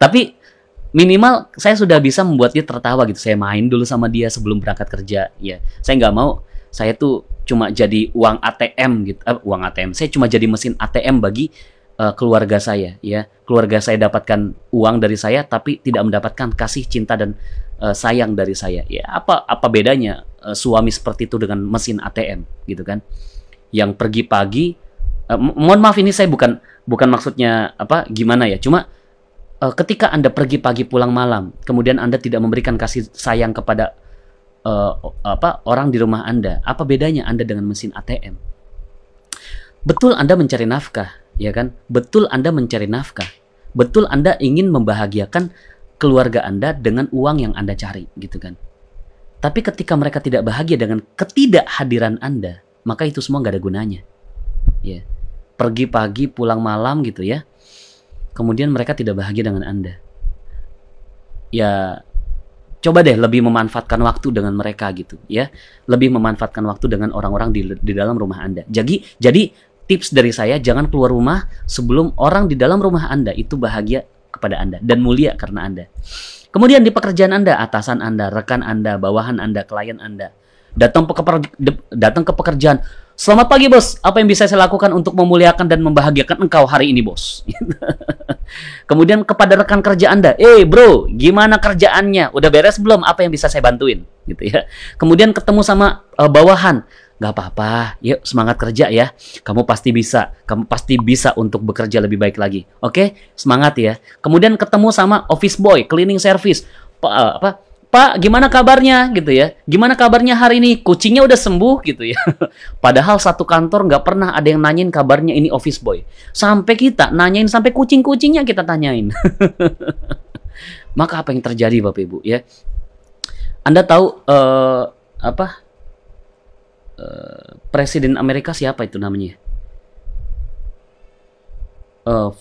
Tapi minimal saya sudah bisa membuat dia tertawa gitu. Saya main dulu sama dia sebelum berangkat kerja, ya. Saya nggak mau saya tuh cuma jadi uang ATM gitu, uang ATM. Saya cuma jadi mesin ATM bagi keluarga saya, ya. Keluarga saya dapatkan uang dari saya tapi tidak mendapatkan kasih, cinta, dan sayang dari saya. Ya, apa bedanya suami seperti itu dengan mesin ATM gitu kan? Yang pergi pagi, mohon maaf ini saya bukan maksudnya gimana ya, cuma ketika Anda pergi pagi pulang malam, kemudian Anda tidak memberikan kasih sayang kepada orang di rumah Anda, apa bedanya Anda dengan mesin ATM? Betul Anda mencari nafkah, ya kan? Betul Anda mencari nafkah. Betul Anda ingin membahagiakan keluarga Anda dengan uang yang Anda cari, gitu kan? Tapi ketika mereka tidak bahagia dengan ketidakhadiran Anda, maka itu semua nggak ada gunanya. Ya, pergi pagi pulang malam gitu ya. Kemudian mereka tidak bahagia dengan Anda. Ya, coba deh lebih memanfaatkan waktu dengan mereka gitu, ya. Lebih memanfaatkan waktu dengan orang-orang di dalam rumah Anda. Jadi tips dari saya, jangan keluar rumah sebelum orang di dalam rumah Anda itu bahagia kepada Anda dan mulia karena Anda. Kemudian di pekerjaan Anda, atasan Anda, rekan Anda, bawahan Anda, klien Anda datang ke pekerjaan. Selamat pagi bos, apa yang bisa saya lakukan untuk memuliakan dan membahagiakan engkau hari ini bos? Kemudian kepada rekan kerja Anda, bro, gimana kerjaannya? Udah beres belum? Apa yang bisa saya bantuin? Gitu ya. Kemudian ketemu sama bawahan, nggak apa-apa, yuk semangat kerja ya. Kamu pasti bisa untuk bekerja lebih baik lagi. Oke, semangat ya. Kemudian ketemu sama office boy, cleaning service, Pak, gimana kabarnya gitu ya? Gimana kabarnya hari ini? Kucingnya udah sembuh gitu ya. Padahal satu kantor nggak pernah ada yang nanyain kabarnya ini office boy. Sampai kita nanyain, sampai kucing-kucingnya kita tanyain. Maka apa yang terjadi Bapak Ibu ya? Anda tahu Presiden Amerika siapa itu namanya?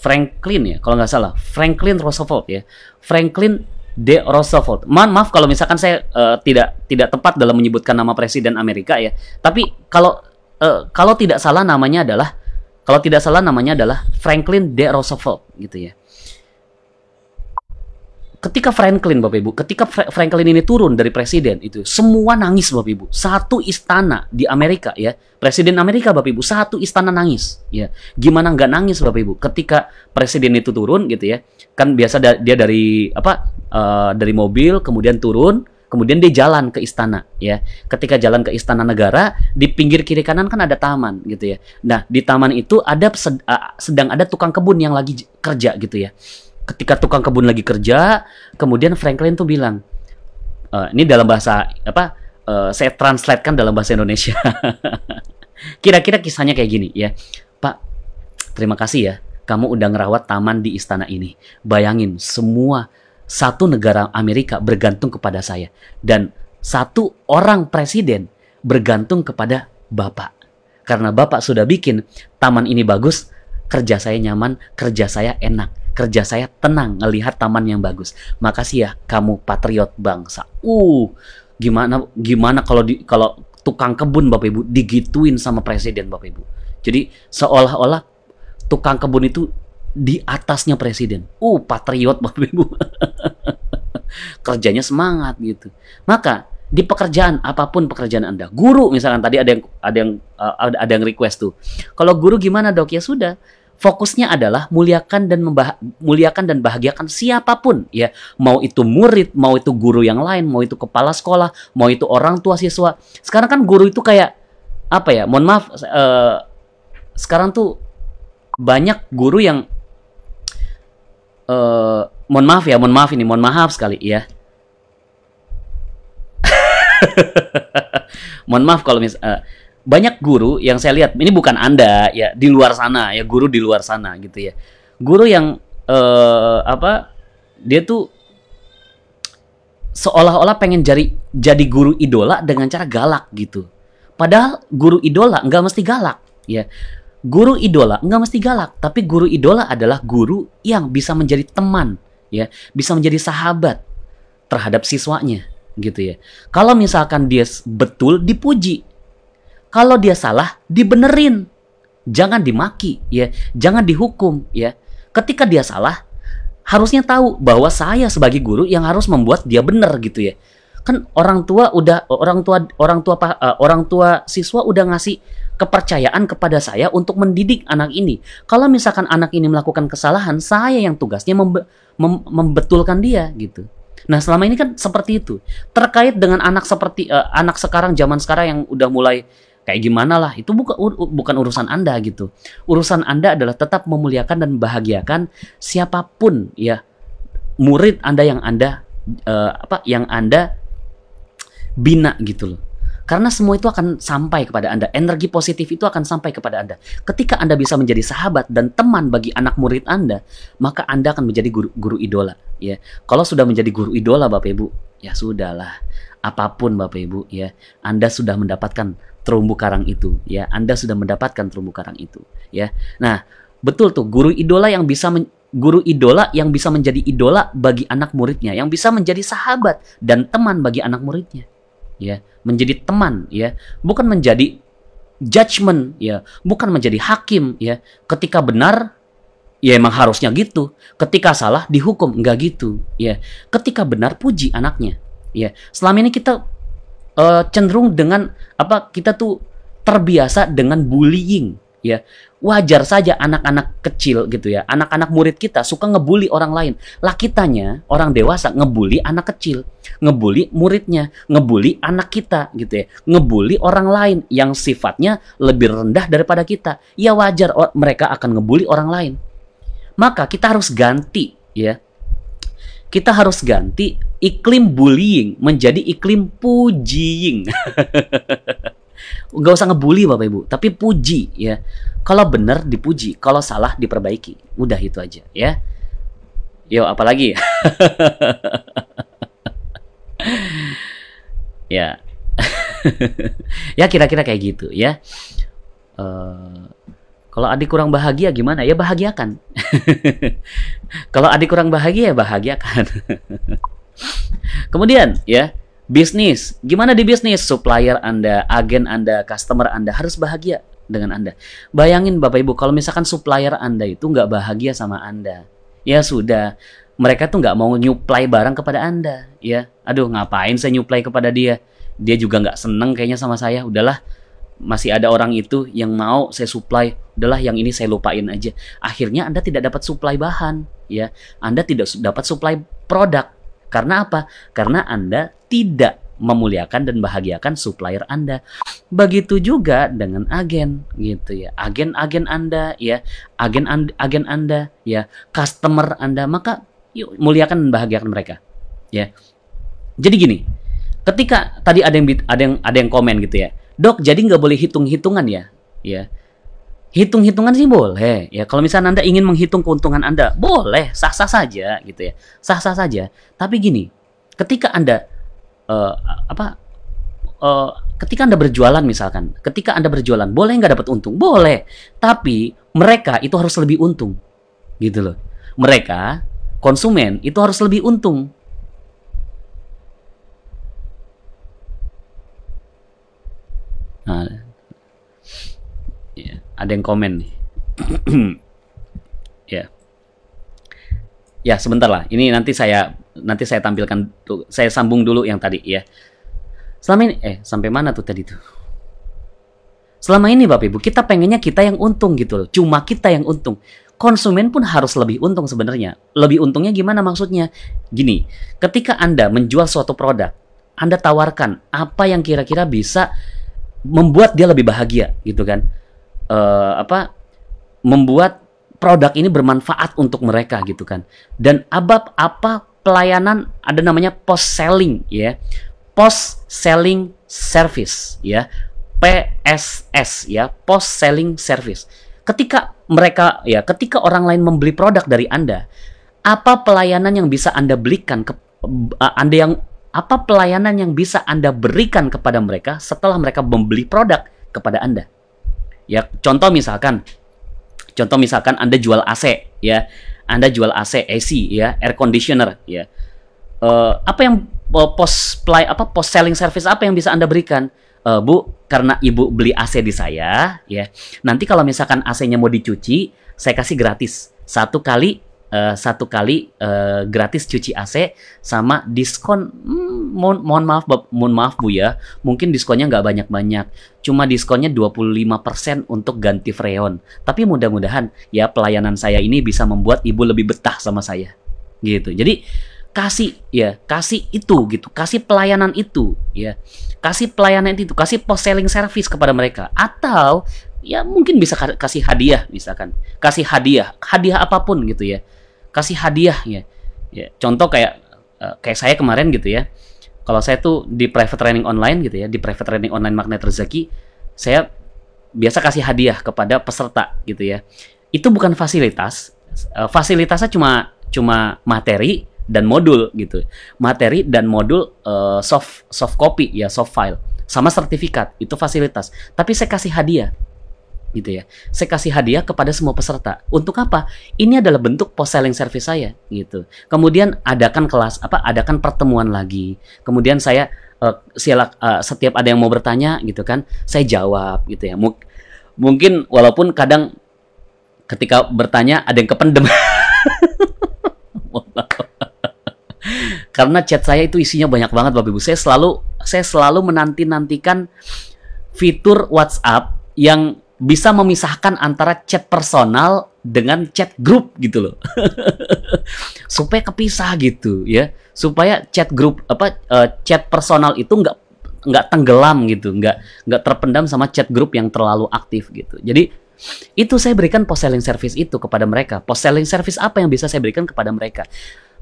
Franklin ya, kalau nggak salah. Franklin Roosevelt ya. Franklin D. Roosevelt. Maaf kalau misalkan saya tidak tepat dalam menyebutkan nama presiden Amerika ya. Tapi kalau tidak salah namanya adalah Franklin D. Roosevelt gitu ya. Ketika Franklin ini turun dari presiden itu, semua nangis Bapak Ibu. Satu istana di Amerika ya, presiden Amerika Bapak Ibu, satu istana nangis ya. Gimana nggak nangis Bapak Ibu ketika presiden itu turun gitu ya. Kan biasa dia dari mobil kemudian turun, kemudian dia jalan ke istana ya. Ketika jalan ke istana negara, di pinggir kiri kanan kan ada taman gitu ya. Nah, di taman itu sedang ada tukang kebun yang lagi kerja gitu ya. Ketika tukang kebun lagi kerja, kemudian Franklin tuh bilang, ini dalam bahasa saya translatekan dalam bahasa Indonesia. Kira-kira kisahnya kayak gini ya, Pak, terima kasih ya, kamu udah ngerawat taman di istana ini. Bayangin semua satu negara Amerika bergantung kepada saya dan satu orang presiden bergantung kepada Bapak. Karena Bapak sudah bikin taman ini bagus, kerja saya nyaman, kerja saya enak. Kerja saya tenang ngelihat taman yang bagus. Makasih ya kamu patriot bangsa. Gimana kalau tukang kebun Bapak Ibu digituin sama presiden Bapak Ibu. Jadi seolah-olah tukang kebun itu di atasnya presiden. Patriot Bapak Ibu. Kerjanya semangat gitu. Maka di pekerjaan apapun pekerjaan Anda, guru misalkan tadi ada yang request tuh. Kalau guru gimana dok? Ya sudah. Fokusnya adalah muliakan dan bahagiakan siapapun ya. Mau itu murid, mau itu guru yang lain, mau itu kepala sekolah, mau itu orang tua siswa. Sekarang kan guru itu kayak apa ya? Mohon maaf, sekarang tuh banyak guru yang mohon maaf sekali ya. Mohon maaf kalau banyak guru yang saya lihat, ini bukan Anda ya, di luar sana ya, guru di luar sana gitu ya. Guru yang dia tuh seolah-olah pengen jadi guru idola dengan cara galak gitu. Padahal guru idola nggak mesti galak ya. Guru idola nggak mesti galak, tapi guru idola adalah guru yang bisa menjadi teman ya, bisa menjadi sahabat terhadap siswanya gitu ya. Kalau misalkan dia betul, dipuji. Kalau dia salah, dibenerin. Jangan dimaki, ya. Jangan dihukum, ya. Ketika dia salah, harusnya tahu bahwa saya sebagai guru yang harus membuat dia benar gitu ya. Kan orang tua siswa udah ngasih kepercayaan kepada saya untuk mendidik anak ini. Kalau misalkan anak ini melakukan kesalahan, saya yang tugasnya membetulkan dia gitu. Nah, selama ini kan seperti itu. Terkait dengan anak zaman sekarang yang udah mulai kayak gimana lah, itu bukan urusan Anda gitu. Urusan Anda adalah tetap memuliakan dan membahagiakan siapapun ya, murid Anda yang Anda bina gitu loh. Karena semua itu akan sampai kepada Anda. Energi positif itu akan sampai kepada Anda. Ketika Anda bisa menjadi sahabat dan teman bagi anak murid Anda, maka Anda akan menjadi guru idola. Ya, kalau sudah menjadi guru idola Bapak Ibu, ya sudahlah. Apapun Bapak Ibu, ya, Anda sudah mendapatkan terumbu karang itu. Ya, Anda sudah mendapatkan terumbu karang itu. Ya, nah betul tuh guru idola yang bisa menjadi idola bagi anak muridnya, yang bisa menjadi sahabat dan teman bagi anak muridnya. Ya, menjadi teman ya, bukan menjadi judgment ya, bukan menjadi hakim ya. Ketika benar Ya emang harusnya gitu. Ketika salah dihukum, nggak gitu. Ya, ketika benar puji anaknya. Ya, selama ini kita cenderung dengan kita tuh terbiasa dengan bullying. Ya, wajar saja anak-anak kecil gitu ya, anak-anak murid kita suka ngebully orang lain. Lah kitanya orang dewasa ngebully anak kecil, ngebully muridnya, ngebully anak kita gitu ya, ngebully orang lain yang sifatnya lebih rendah daripada kita. Ya wajar mereka akan ngebully orang lain. Maka kita harus ganti ya. Kita harus ganti iklim bullying menjadi iklim pujiing. Gak usah ngebully Bapak Ibu, tapi puji ya. Kalau benar dipuji, kalau salah diperbaiki. Udah itu aja ya. Yo, apalagi? Ya. Ya kira-kira kayak gitu ya. Kalau adik kurang bahagia gimana? Ya bahagiakan. Kalau adik kurang bahagia ya bahagiakan. Kemudian ya, bisnis. Gimana di bisnis? Supplier Anda, agen Anda, customer Anda harus bahagia dengan Anda. Bayangin Bapak Ibu, kalau misalkan supplier Anda itu nggak bahagia sama Anda, ya sudah, mereka tuh nggak mau nyuplai barang kepada Anda. Ya, aduh ngapain saya nyuplai kepada dia? Dia juga nggak seneng kayaknya sama saya. Udahlah, masih ada orang itu yang mau saya supply. Udahlah, yang ini saya lupain aja. Akhirnya Anda tidak dapat supply bahan, ya. Anda tidak dapat supply produk. Karena apa? Karena Anda tidak memuliakan dan bahagiakan supplier Anda. Begitu juga dengan agen, gitu ya. Agen-agen Anda, ya, agen Anda, ya, customer Anda. Maka yuk muliakan dan bahagiakan mereka, ya. Jadi gini, ketika tadi ada yang komen gitu ya, Dok, jadi nggak boleh hitung-hitungan ya? Ya, hitung-hitungan sih boleh. Ya, kalau misalnya Anda ingin menghitung keuntungan Anda, boleh, sah-sah saja, gitu ya, sah-sah saja. Tapi gini, ketika Anda ketika Anda berjualan misalkan, ketika Anda berjualan, boleh nggak dapat untung? Boleh. Tapi mereka itu harus lebih untung, gitu loh. Mereka konsumen itu harus lebih untung. Nah, ya, ada yang komen nih. Ya, ya sebentar lah. Ini nanti saya tampilkan. Saya sambung dulu yang tadi ya. Selama ini, sampai mana tuh tadi tuh? Selama ini Bapak Ibu, kita pengennya kita yang untung gitu loh. Cuma kita yang untung. Konsumen pun harus lebih untung sebenarnya. Lebih untungnya gimana maksudnya? Gini, ketika Anda menjual suatu produk, Anda tawarkan apa yang kira-kira bisa membuat dia lebih bahagia gitu kan. Membuat produk ini bermanfaat untuk mereka gitu kan. Dan apa pelayanan, ada namanya post selling ya. Post selling service ya. PSS ya, post selling service. Ketika orang lain membeli produk dari Anda, apa pelayanan yang bisa Anda berikan apa pelayanan yang bisa Anda berikan kepada mereka setelah mereka membeli produk kepada Anda? Ya, contoh misalkan Anda jual AC ya. Anda jual AC ya, air conditioner ya. Apa yang post selling service apa yang bisa Anda berikan? Bu, karena Ibu beli AC di saya ya. Nanti kalau misalkan AC-nya mau dicuci, saya kasih gratis. Satu kali gratis cuci AC sama diskon. Mohon maaf Bu ya, mungkin diskonnya nggak banyak-banyak, cuma diskonnya 25% untuk ganti freon. Tapi mudah-mudahan ya pelayanan saya ini bisa membuat Ibu lebih betah sama saya gitu. Jadi kasih itu gitu, kasih pelayanan itu ya, kasih post selling service kepada mereka. Atau ya mungkin bisa kasih hadiah, misalkan kasih hadiah apapun gitu ya, kasih hadiah ya. Contoh kayak saya kemarin gitu ya, kalau saya tuh di private training online gitu ya, di private training online Magnet Rezeki, saya biasa kasih hadiah kepada peserta gitu ya. Itu bukan fasilitas, fasilitasnya cuma materi dan modul gitu, materi dan modul soft copy ya, soft file sama sertifikat, itu fasilitas. Tapi saya kasih hadiah gitu ya, saya kasih hadiah kepada semua peserta. Untuk apa? Ini adalah bentuk post selling service saya gitu. Kemudian adakan pertemuan lagi. Kemudian saya setiap ada yang mau bertanya gitu kan, saya jawab gitu ya. Mungkin walaupun kadang ketika bertanya ada yang kependem. Karena chat saya itu isinya banyak banget Bapak Ibu. Saya selalu menanti-nantikan fitur WhatsApp yang bisa memisahkan antara chat personal dengan chat grup gitu loh. Supaya kepisah gitu ya. Supaya chat grup chat personal itu nggak tenggelam gitu, nggak terpendam sama chat grup yang terlalu aktif gitu. Jadi itu saya berikan post selling service itu kepada mereka. Post selling service apa yang bisa saya berikan kepada mereka?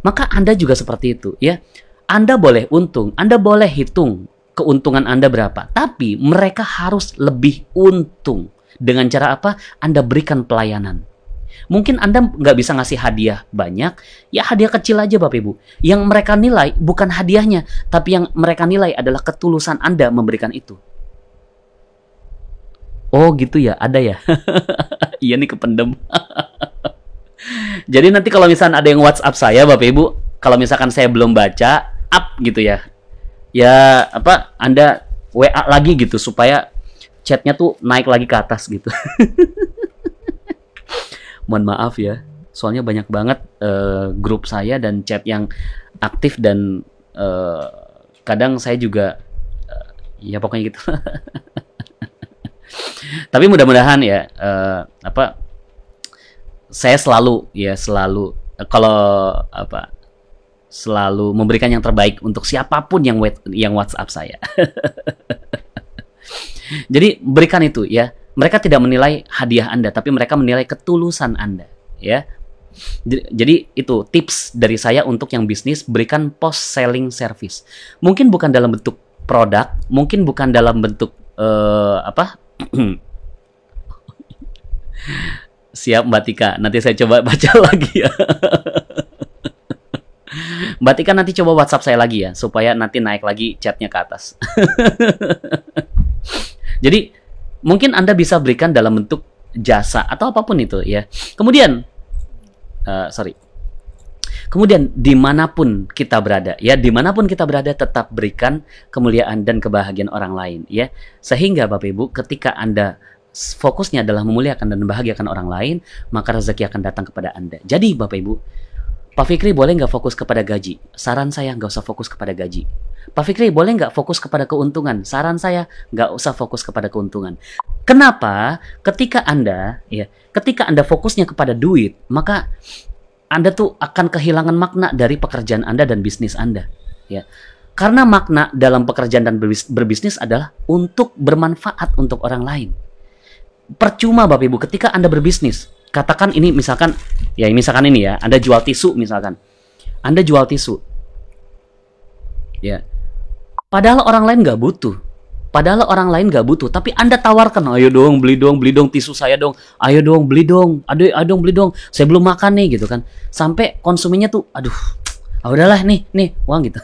Maka Anda juga seperti itu ya. Anda boleh untung, Anda boleh hitung keuntungan Anda berapa. Tapi mereka harus lebih untung. Dengan cara apa? Anda berikan pelayanan. Mungkin Anda nggak bisa ngasih hadiah banyak, ya hadiah kecil aja Bapak Ibu. Yang mereka nilai bukan hadiahnya, tapi yang mereka nilai adalah ketulusan Anda memberikan itu. Oh gitu ya, ada ya. Iya nih kependem. Jadi nanti kalau misalkan ada yang WhatsApp saya Bapak Ibu, kalau misalkan saya belum baca, up gitu ya. Ya apa, Anda WA lagi gitu supaya chatnya tuh naik lagi ke atas gitu. Mohon maaf ya, soalnya banyak banget grup saya dan chat yang aktif dan kadang saya juga ya pokoknya gitu. Tapi mudah-mudahan ya saya selalu selalu memberikan yang terbaik untuk siapapun yang WhatsApp saya. Jadi berikan itu ya. Mereka tidak menilai hadiah Anda, tapi mereka menilai ketulusan Anda ya. Jadi itu tips dari saya untuk yang bisnis, berikan post selling service. Mungkin bukan dalam bentuk produk, mungkin bukan dalam bentuk Siap Mbak Tika, nanti saya coba baca lagi ya. Mbak Tika nanti coba WhatsApp saya lagi ya, supaya nanti naik lagi chatnya ke atas. Jadi mungkin Anda bisa berikan dalam bentuk jasa atau apapun itu ya. Kemudian Kemudian dimanapun kita berada, ya dimanapun kita berada tetap berikan kemuliaan dan kebahagiaan orang lain, ya. Sehingga Bapak Ibu, ketika Anda fokusnya adalah memuliakan dan membahagiakan orang lain, maka rezeki akan datang kepada Anda. Jadi Bapak Ibu, Pak Fikri boleh nggak fokus kepada gaji? Saran saya nggak usah fokus kepada gaji. Pak Fikri boleh nggak fokus kepada keuntungan? Saran saya nggak usah fokus kepada keuntungan. Kenapa? Ketika Anda fokusnya kepada duit, maka Anda tuh akan kehilangan makna dari pekerjaan Anda dan bisnis Anda, ya. Karena makna dalam pekerjaan dan berbisnis adalah untuk bermanfaat untuk orang lain. Percuma Bapak Ibu ketika Anda berbisnis, katakan ini misalkan ini ya, Anda jual tisu misalkan. Anda jual tisu. Ya. Padahal orang lain nggak butuh. Tapi Anda tawarkan, ayo dong, beli dong tisu saya dong. Ayo dong, beli dong. Ayo dong, beli dong. Saya belum makan nih gitu kan. Sampai konsumennya tuh, aduh, udahlah nih, uang gitu.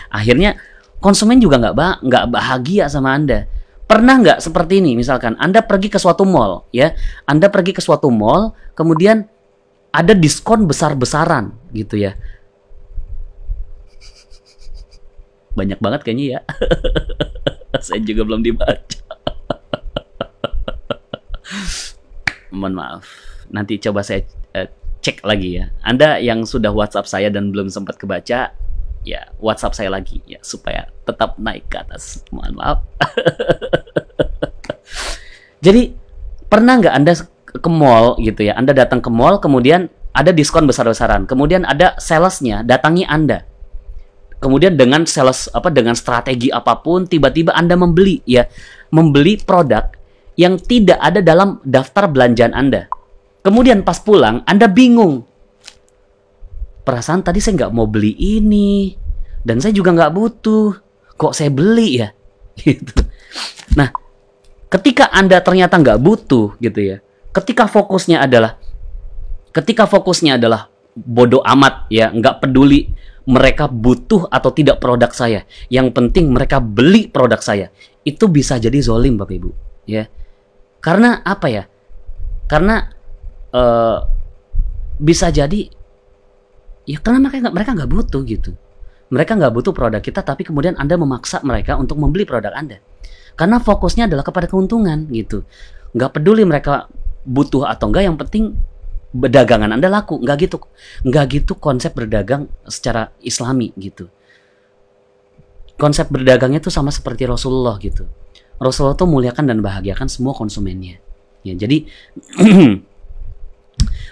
Akhirnya konsumen juga nggak bahagia sama Anda. Pernah nggak seperti ini? Misalkan Anda pergi ke suatu mall, ya. Anda pergi ke suatu mall, kemudian ada diskon besar-besaran gitu ya. Banyak banget kayaknya ya. Saya juga belum dibaca. Mohon maaf. Nanti coba saya cek lagi ya. Anda yang sudah WhatsApp saya dan belum sempat kebaca, ya WhatsApp saya lagi ya supaya tetap naik ke atas. Mohon maaf. Jadi pernah nggak Anda ke mall gitu ya? Anda datang ke mall, kemudian ada diskon besar-besaran, kemudian ada salesnya datangi Anda. Kemudian dengan dengan strategi apapun tiba-tiba Anda membeli produk yang tidak ada dalam daftar belanjaan Anda. Kemudian pas pulang Anda bingung. Perasaan tadi saya nggak mau beli ini dan saya juga nggak butuh. Kok saya beli ya? Gitu. Nah, ketika Anda ternyata nggak butuh gitu ya. Ketika fokusnya adalah bodoh amat ya, nggak peduli mereka butuh atau tidak produk saya. Yang penting mereka beli produk saya. Itu bisa jadi zolim Bapak Ibu, ya. Karena apa ya? Karena bisa jadi ya karena mereka nggak butuh gitu. Mereka nggak butuh produk kita, tapi kemudian Anda memaksa mereka untuk membeli produk Anda. Karena fokusnya adalah kepada keuntungan gitu. Nggak peduli mereka butuh atau enggak, yang penting berdagangan Anda laku. Nggak gitu konsep berdagang secara Islami gitu. Konsep berdagangnya tuh sama seperti Rasulullah gitu. Rasulullah tuh muliakan dan bahagiakan semua konsumennya. Ya, jadi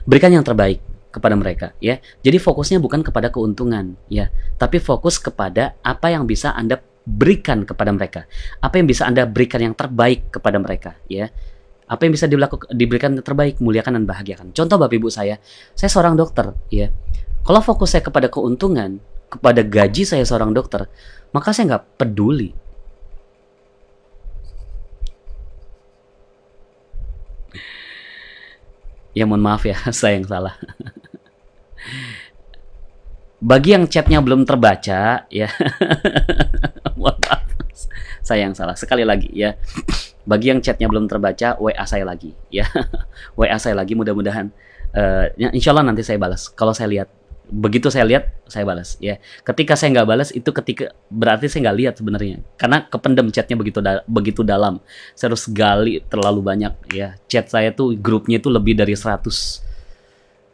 berikan yang terbaik kepada mereka, ya. Jadi fokusnya bukan kepada keuntungan, ya, tapi fokus kepada apa yang bisa Anda berikan kepada mereka, apa yang bisa Anda berikan yang terbaik kepada mereka, ya. Apa yang bisa diberikan yang terbaik, muliakan dan bahagiakan. Contoh Bapak Ibu saya seorang dokter, ya. Kalau fokus saya kepada keuntungan, kepada gaji saya seorang dokter, maka saya nggak peduli. Ya mohon maaf ya, saya yang salah. Bagi yang chatnya belum terbaca, ya, mohon maaf, saya yang salah. Sekali lagi ya, bagi yang chatnya belum terbaca, WA saya lagi, ya, WA saya lagi. Mudah-mudahan, insya Allah nanti saya balas. Kalau saya lihat, begitu saya lihat, saya balas. Ya, ketika saya nggak balas, itu ketika berarti saya nggak lihat sebenarnya, karena kependem chatnya begitu dalam. Saya harus gali terlalu banyak. Ya, chat saya tuh grupnya itu lebih dari 100.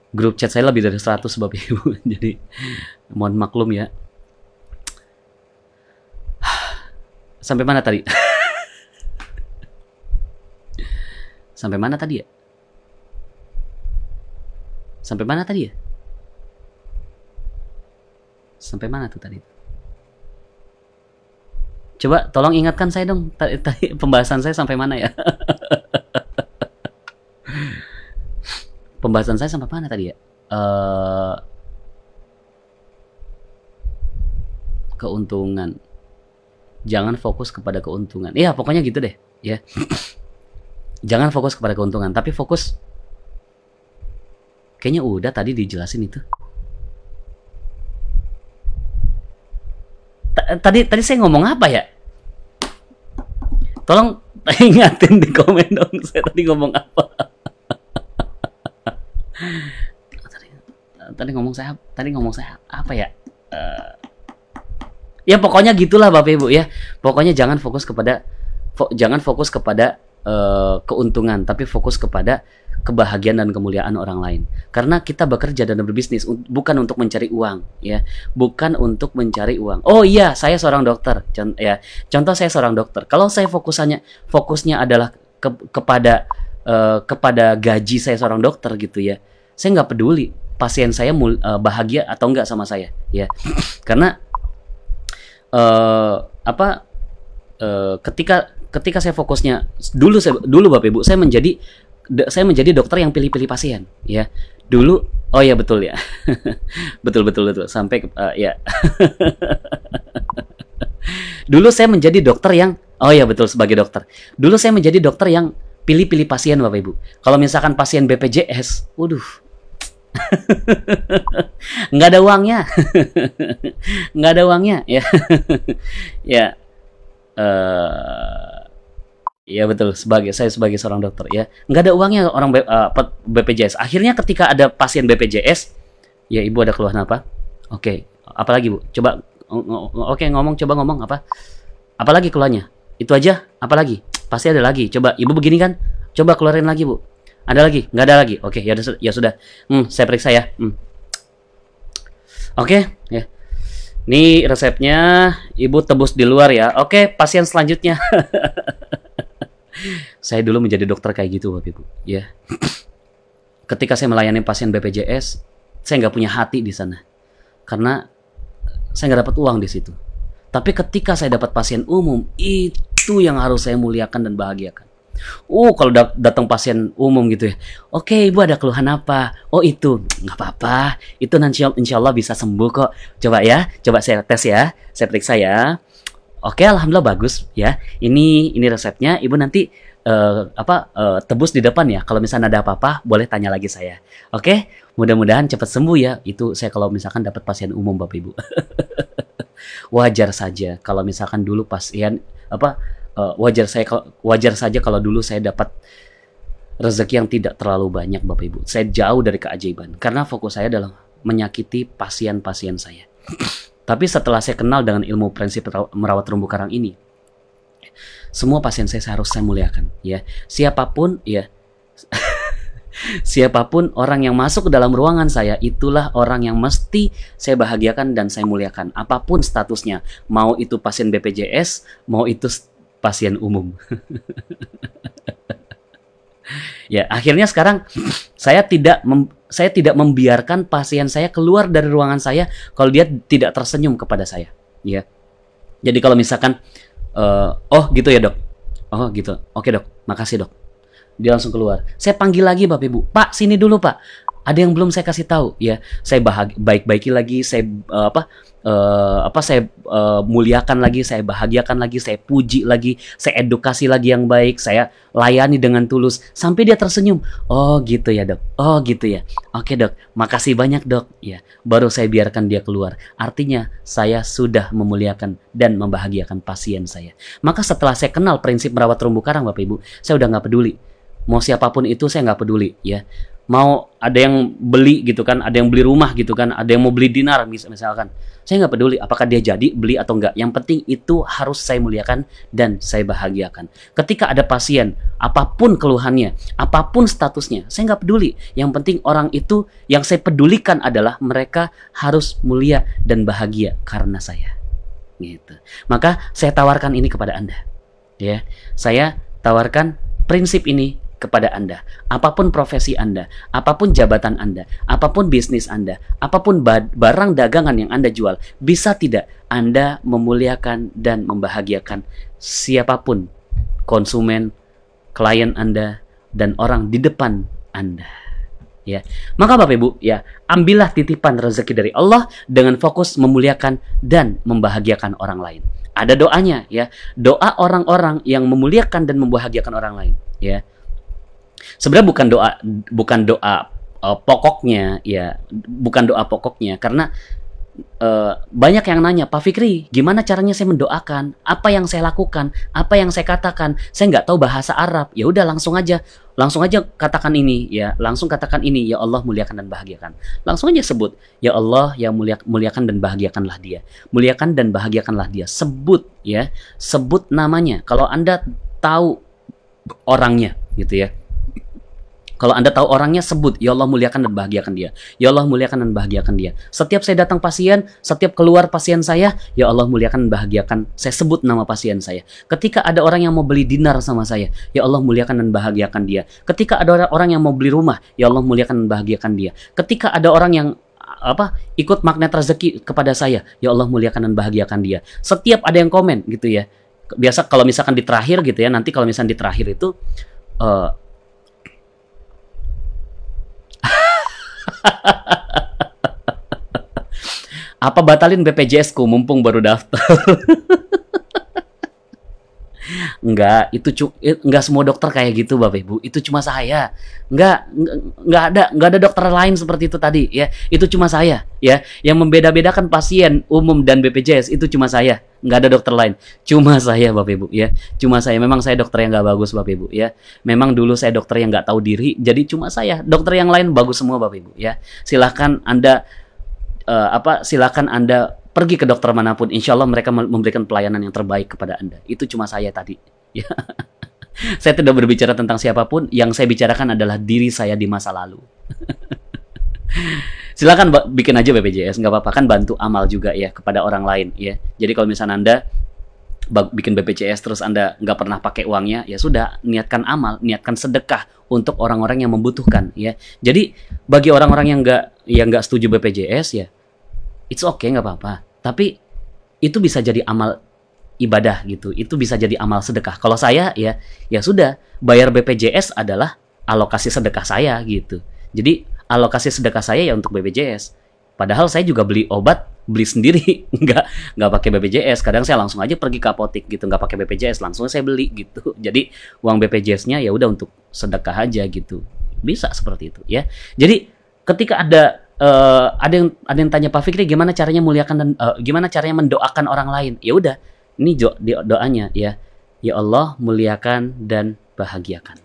Grup chat saya lebih dari 100 Bapak Ibu. Jadi mohon maklum ya. Sampai mana tadi? Sampai mana tadi ya? Sampai mana tadi ya? Sampai mana tuh tadi? Coba tolong ingatkan saya dong. Tadi pembahasan saya sampai mana ya? Pembahasan saya sampai mana tadi ya? Keuntungan. Jangan fokus kepada keuntungan. Iya, pokoknya gitu deh, ya. Jangan fokus kepada keuntungan, tapi fokus. Kayaknya udah tadi dijelasin itu. Tadi saya ngomong apa ya? Tolong ingatin di komen dong, saya tadi ngomong apa. Tadi ngomong saya apa ya? Ya pokoknya gitulah Bapak Ibu ya. Pokoknya jangan fokus kepada keuntungan, tapi fokus kepada kebahagiaan dan kemuliaan orang lain. Karena kita bekerja dan berbisnis bukan untuk mencari uang, ya. Bukan untuk mencari uang. Oh iya, saya seorang dokter. Contoh saya seorang dokter. Kalau saya fokusnya adalah kepada gaji saya seorang dokter gitu ya. Saya nggak peduli pasien saya bahagia atau enggak sama saya, ya. Karena ketika saya fokusnya dulu Bapak Ibu, saya menjadi dokter yang pilih-pilih pasien, ya. Dulu, oh ya betul ya. betul sampai ya. Dulu saya menjadi dokter yang, oh ya betul, sebagai dokter. Dulu saya menjadi dokter yang pilih-pilih pasien Bapak Ibu. Kalau misalkan pasien BPJS, waduh. nggak ada uangnya. Nggak ada uangnya, ya. Ya. Ya betul, saya sebagai seorang dokter, ya, nggak ada uangnya orang BPJS. Akhirnya ketika ada pasien BPJS, ya Ibu ada keluhan apa? Oke, apalagi Bu? Coba, oke, coba ngomong apa? Apalagi keluhannya? Itu aja? Apalagi? Pasti ada lagi. Coba Ibu begini kan? Coba keluarin lagi Bu. Ada lagi? Nggak ada lagi? Oke, ya sudah. Saya periksa ya. Oke, ya. Ini resepnya, Ibu tebus di luar ya. Oke, pasien selanjutnya. Saya dulu menjadi dokter kayak gitu Bapak Ibu, ya. Ketika saya melayani pasien BPJS, saya nggak punya hati di sana, karena saya nggak dapat uang di situ. Tapi ketika saya dapat pasien umum, itu yang harus saya muliakan dan bahagiakan. Kalau datang pasien umum gitu ya, oke Ibu ada keluhan apa? Oh itu, nggak apa-apa, itu nanti insya Allah bisa sembuh kok. Coba saya tes ya, saya periksa ya. Oke, alhamdulillah bagus ya. Ini resepnya, Ibu nanti tebus di depan ya. Kalau misalnya ada apa-apa, boleh tanya lagi saya. Oke, mudah-mudahan cepat sembuh ya. Itu saya kalau misalkan dapat pasien umum Bapak Ibu. Wajar saja kalau misalkan dulu pasien wajar saja kalau dulu saya dapat rezeki yang tidak terlalu banyak Bapak Ibu. Saya jauh dari keajaiban karena fokus saya adalah menyakiti pasien-pasien saya. Tapi setelah saya kenal dengan ilmu prinsip merawat terumbu karang ini, semua pasien saya harus saya muliakan, ya. Siapapun, ya. Siapapun orang yang masuk ke dalam ruangan saya, itulah orang yang mesti saya bahagiakan dan saya muliakan. Apapun statusnya, mau itu pasien BPJS, mau itu pasien umum. Ya, akhirnya sekarang saya tidak membiarkan pasien saya keluar dari ruangan saya kalau dia tidak tersenyum kepada saya. Ya, jadi kalau misalkan, oh gitu ya dok, oh gitu, oke dok, makasih dok. Dia langsung keluar. Saya panggil lagi Bapak Ibu, Pak sini dulu Pak. Ada yang belum saya kasih tahu ya. Saya baik-baiki lagi, saya muliakan lagi, saya bahagiakan lagi, saya puji lagi, saya edukasi lagi yang baik, saya layani dengan tulus sampai dia tersenyum. Oh gitu ya dok. Oh gitu ya. Oke dok, makasih banyak dok. Ya, baru saya biarkan dia keluar. Artinya saya sudah memuliakan dan membahagiakan pasien saya. Maka setelah saya kenal prinsip merawat terumbu karang Bapak Ibu, saya udah nggak peduli. Mau siapapun itu saya nggak peduli ya. Mau ada yang beli gitu kan, ada yang beli rumah gitu kan, ada yang mau beli dinar misalkan. Saya nggak peduli apakah dia jadi beli atau enggak. Yang penting itu harus saya muliakan dan saya bahagiakan. Ketika ada pasien, apapun keluhannya, apapun statusnya, saya nggak peduli. Yang penting orang itu yang saya pedulikan adalah mereka harus mulia dan bahagia karena saya. Gitu. Maka saya tawarkan ini kepada Anda. Ya, saya tawarkan prinsip ini kepada Anda. Apapun profesi Anda, apapun jabatan Anda, apapun bisnis Anda, apapun barang dagangan yang Anda jual, bisa tidak Anda memuliakan dan membahagiakan siapapun, konsumen, klien Anda, dan orang di depan Anda. Ya. Maka Bapak Ibu, ya, ambillah titipan rezeki dari Allah dengan fokus memuliakan dan membahagiakan orang lain. Ada doanya ya, doa orang-orang yang memuliakan dan membahagiakan orang lain, ya. Sebenarnya bukan doa pokoknya ya, bukan doa pokoknya karena banyak yang nanya, Pak Fikri, gimana caranya saya mendoakan? Apa yang saya lakukan? Apa yang saya katakan? Saya nggak tahu bahasa Arab. Ya udah langsung aja katakan ini ya, langsung katakan ini, ya Allah muliakan dan bahagiakan. Langsung aja sebut, ya Allah yang muliakan dan bahagiakanlah dia. Muliakan dan bahagiakanlah dia. Sebut ya, sebut namanya. Kalau Anda tahu orangnya gitu ya. Kalau Anda tahu orangnya, sebut, ya Allah muliakan dan bahagiakan dia. Ya Allah muliakan dan bahagiakan dia. Setiap saya datang pasien, setiap keluar pasien saya, ya Allah muliakan dan bahagiakan. Saya sebut nama pasien saya. Ketika ada orang yang mau beli dinar sama saya, ya Allah muliakan dan bahagiakan dia. Ketika ada orang yang mau beli rumah, ya Allah muliakan dan bahagiakan dia. Ketika ada orang yang ikut magnet rezeki kepada saya, ya Allah muliakan dan bahagiakan dia. Setiap ada yang komen gitu ya. Biasa kalau misalkan di terakhir gitu ya, nanti kalau misalkan di terakhir itu apa batalin BPJS-ku mumpung baru daftar? Enggak, enggak semua dokter kayak gitu Bapak Ibu. Itu cuma saya. Enggak ada dokter lain seperti itu tadi ya. Itu cuma saya ya. Yang membeda-bedakan pasien umum dan BPJS itu cuma saya. Enggak ada dokter lain. Cuma saya Bapak Ibu ya. Cuma saya. Memang saya dokter yang enggak bagus Bapak Ibu ya. Memang dulu saya dokter yang enggak tahu diri. Jadi cuma saya. Dokter yang lain bagus semua Bapak Ibu ya. Silakan Anda pergi ke dokter manapun, insya Allah mereka memberikan pelayanan yang terbaik kepada Anda. Itu cuma saya tadi. Ya. Saya tidak berbicara tentang siapapun, yang saya bicarakan adalah diri saya di masa lalu. Silakan bikin aja BPJS, nggak apa-apa, kan bantu amal juga ya kepada orang lain ya. Jadi kalau misalnya Anda bikin BPJS terus Anda nggak pernah pakai uangnya, ya sudah, niatkan amal, niatkan sedekah untuk orang-orang yang membutuhkan ya. Jadi bagi orang-orang yang nggak setuju BPJS ya, it's okay, nggak apa-apa. Tapi itu bisa jadi amal ibadah gitu. Itu bisa jadi amal sedekah. Kalau saya ya sudah, bayar BPJS adalah alokasi sedekah saya gitu. Jadi alokasi sedekah saya ya untuk BPJS. Padahal saya juga beli obat, beli sendiri, nggak pakai BPJS. Kadang saya langsung aja pergi ke apotek gitu, nggak pakai BPJS, langsung saya beli gitu. Jadi uang BPJS-nya ya udah untuk sedekah aja gitu. Bisa seperti itu ya. Jadi ketika ada yang tanya, Pak Fikri gimana caranya muliakan dan gimana caranya mendoakan orang lain? Ya udah, ini doanya ya. Ya Allah muliakan dan bahagiakan.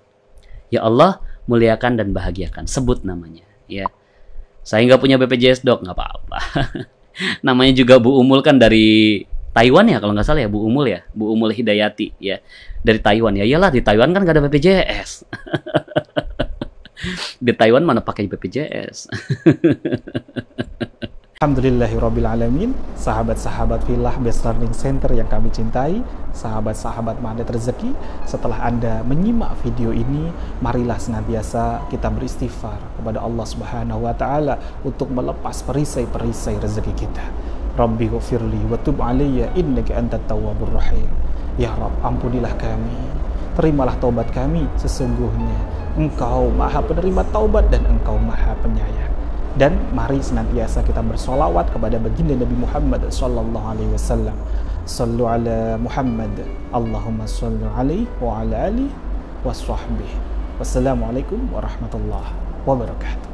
Ya Allah muliakan dan bahagiakan. Sebut namanya ya. Saya nggak punya BPJS dok, nggak apa-apa. Namanya juga Bu Umul kan dari Taiwan ya kalau nggak salah ya, Bu Umul ya, Bu Umul Hidayati ya, dari Taiwan ya. Iyalah di Taiwan kan nggak ada BPJS. Di Taiwan mana pakai BPJS. Alhamdulillahirrabbilalamin, sahabat-sahabat Filah Best Learning Center yang kami cintai, sahabat-sahabat Magnet Rezeki, setelah Anda menyimak video ini, marilah senantiasa kita beristighfar kepada Allah Subhanahu wa taala untuk melepas perisai-perisai rezeki kita. Rabbi ghfirli wa tub alayya innaka antat tawwabur rahim. Ya Rabb, ampunilah kami. Terimalah taubat kami, sesungguhnya Engkau Maha Penerima taubat dan Engkau Maha Penyayang. Dan mari senantiasa kita bersolawat kepada baginda Nabi Muhammad sallallahu alaihi wasallam. Sallu ala Muhammad. Allahumma salli alaihi wa ala alihi wa sahbihi. Wassalamualaikum warahmatullahi wabarakatuh.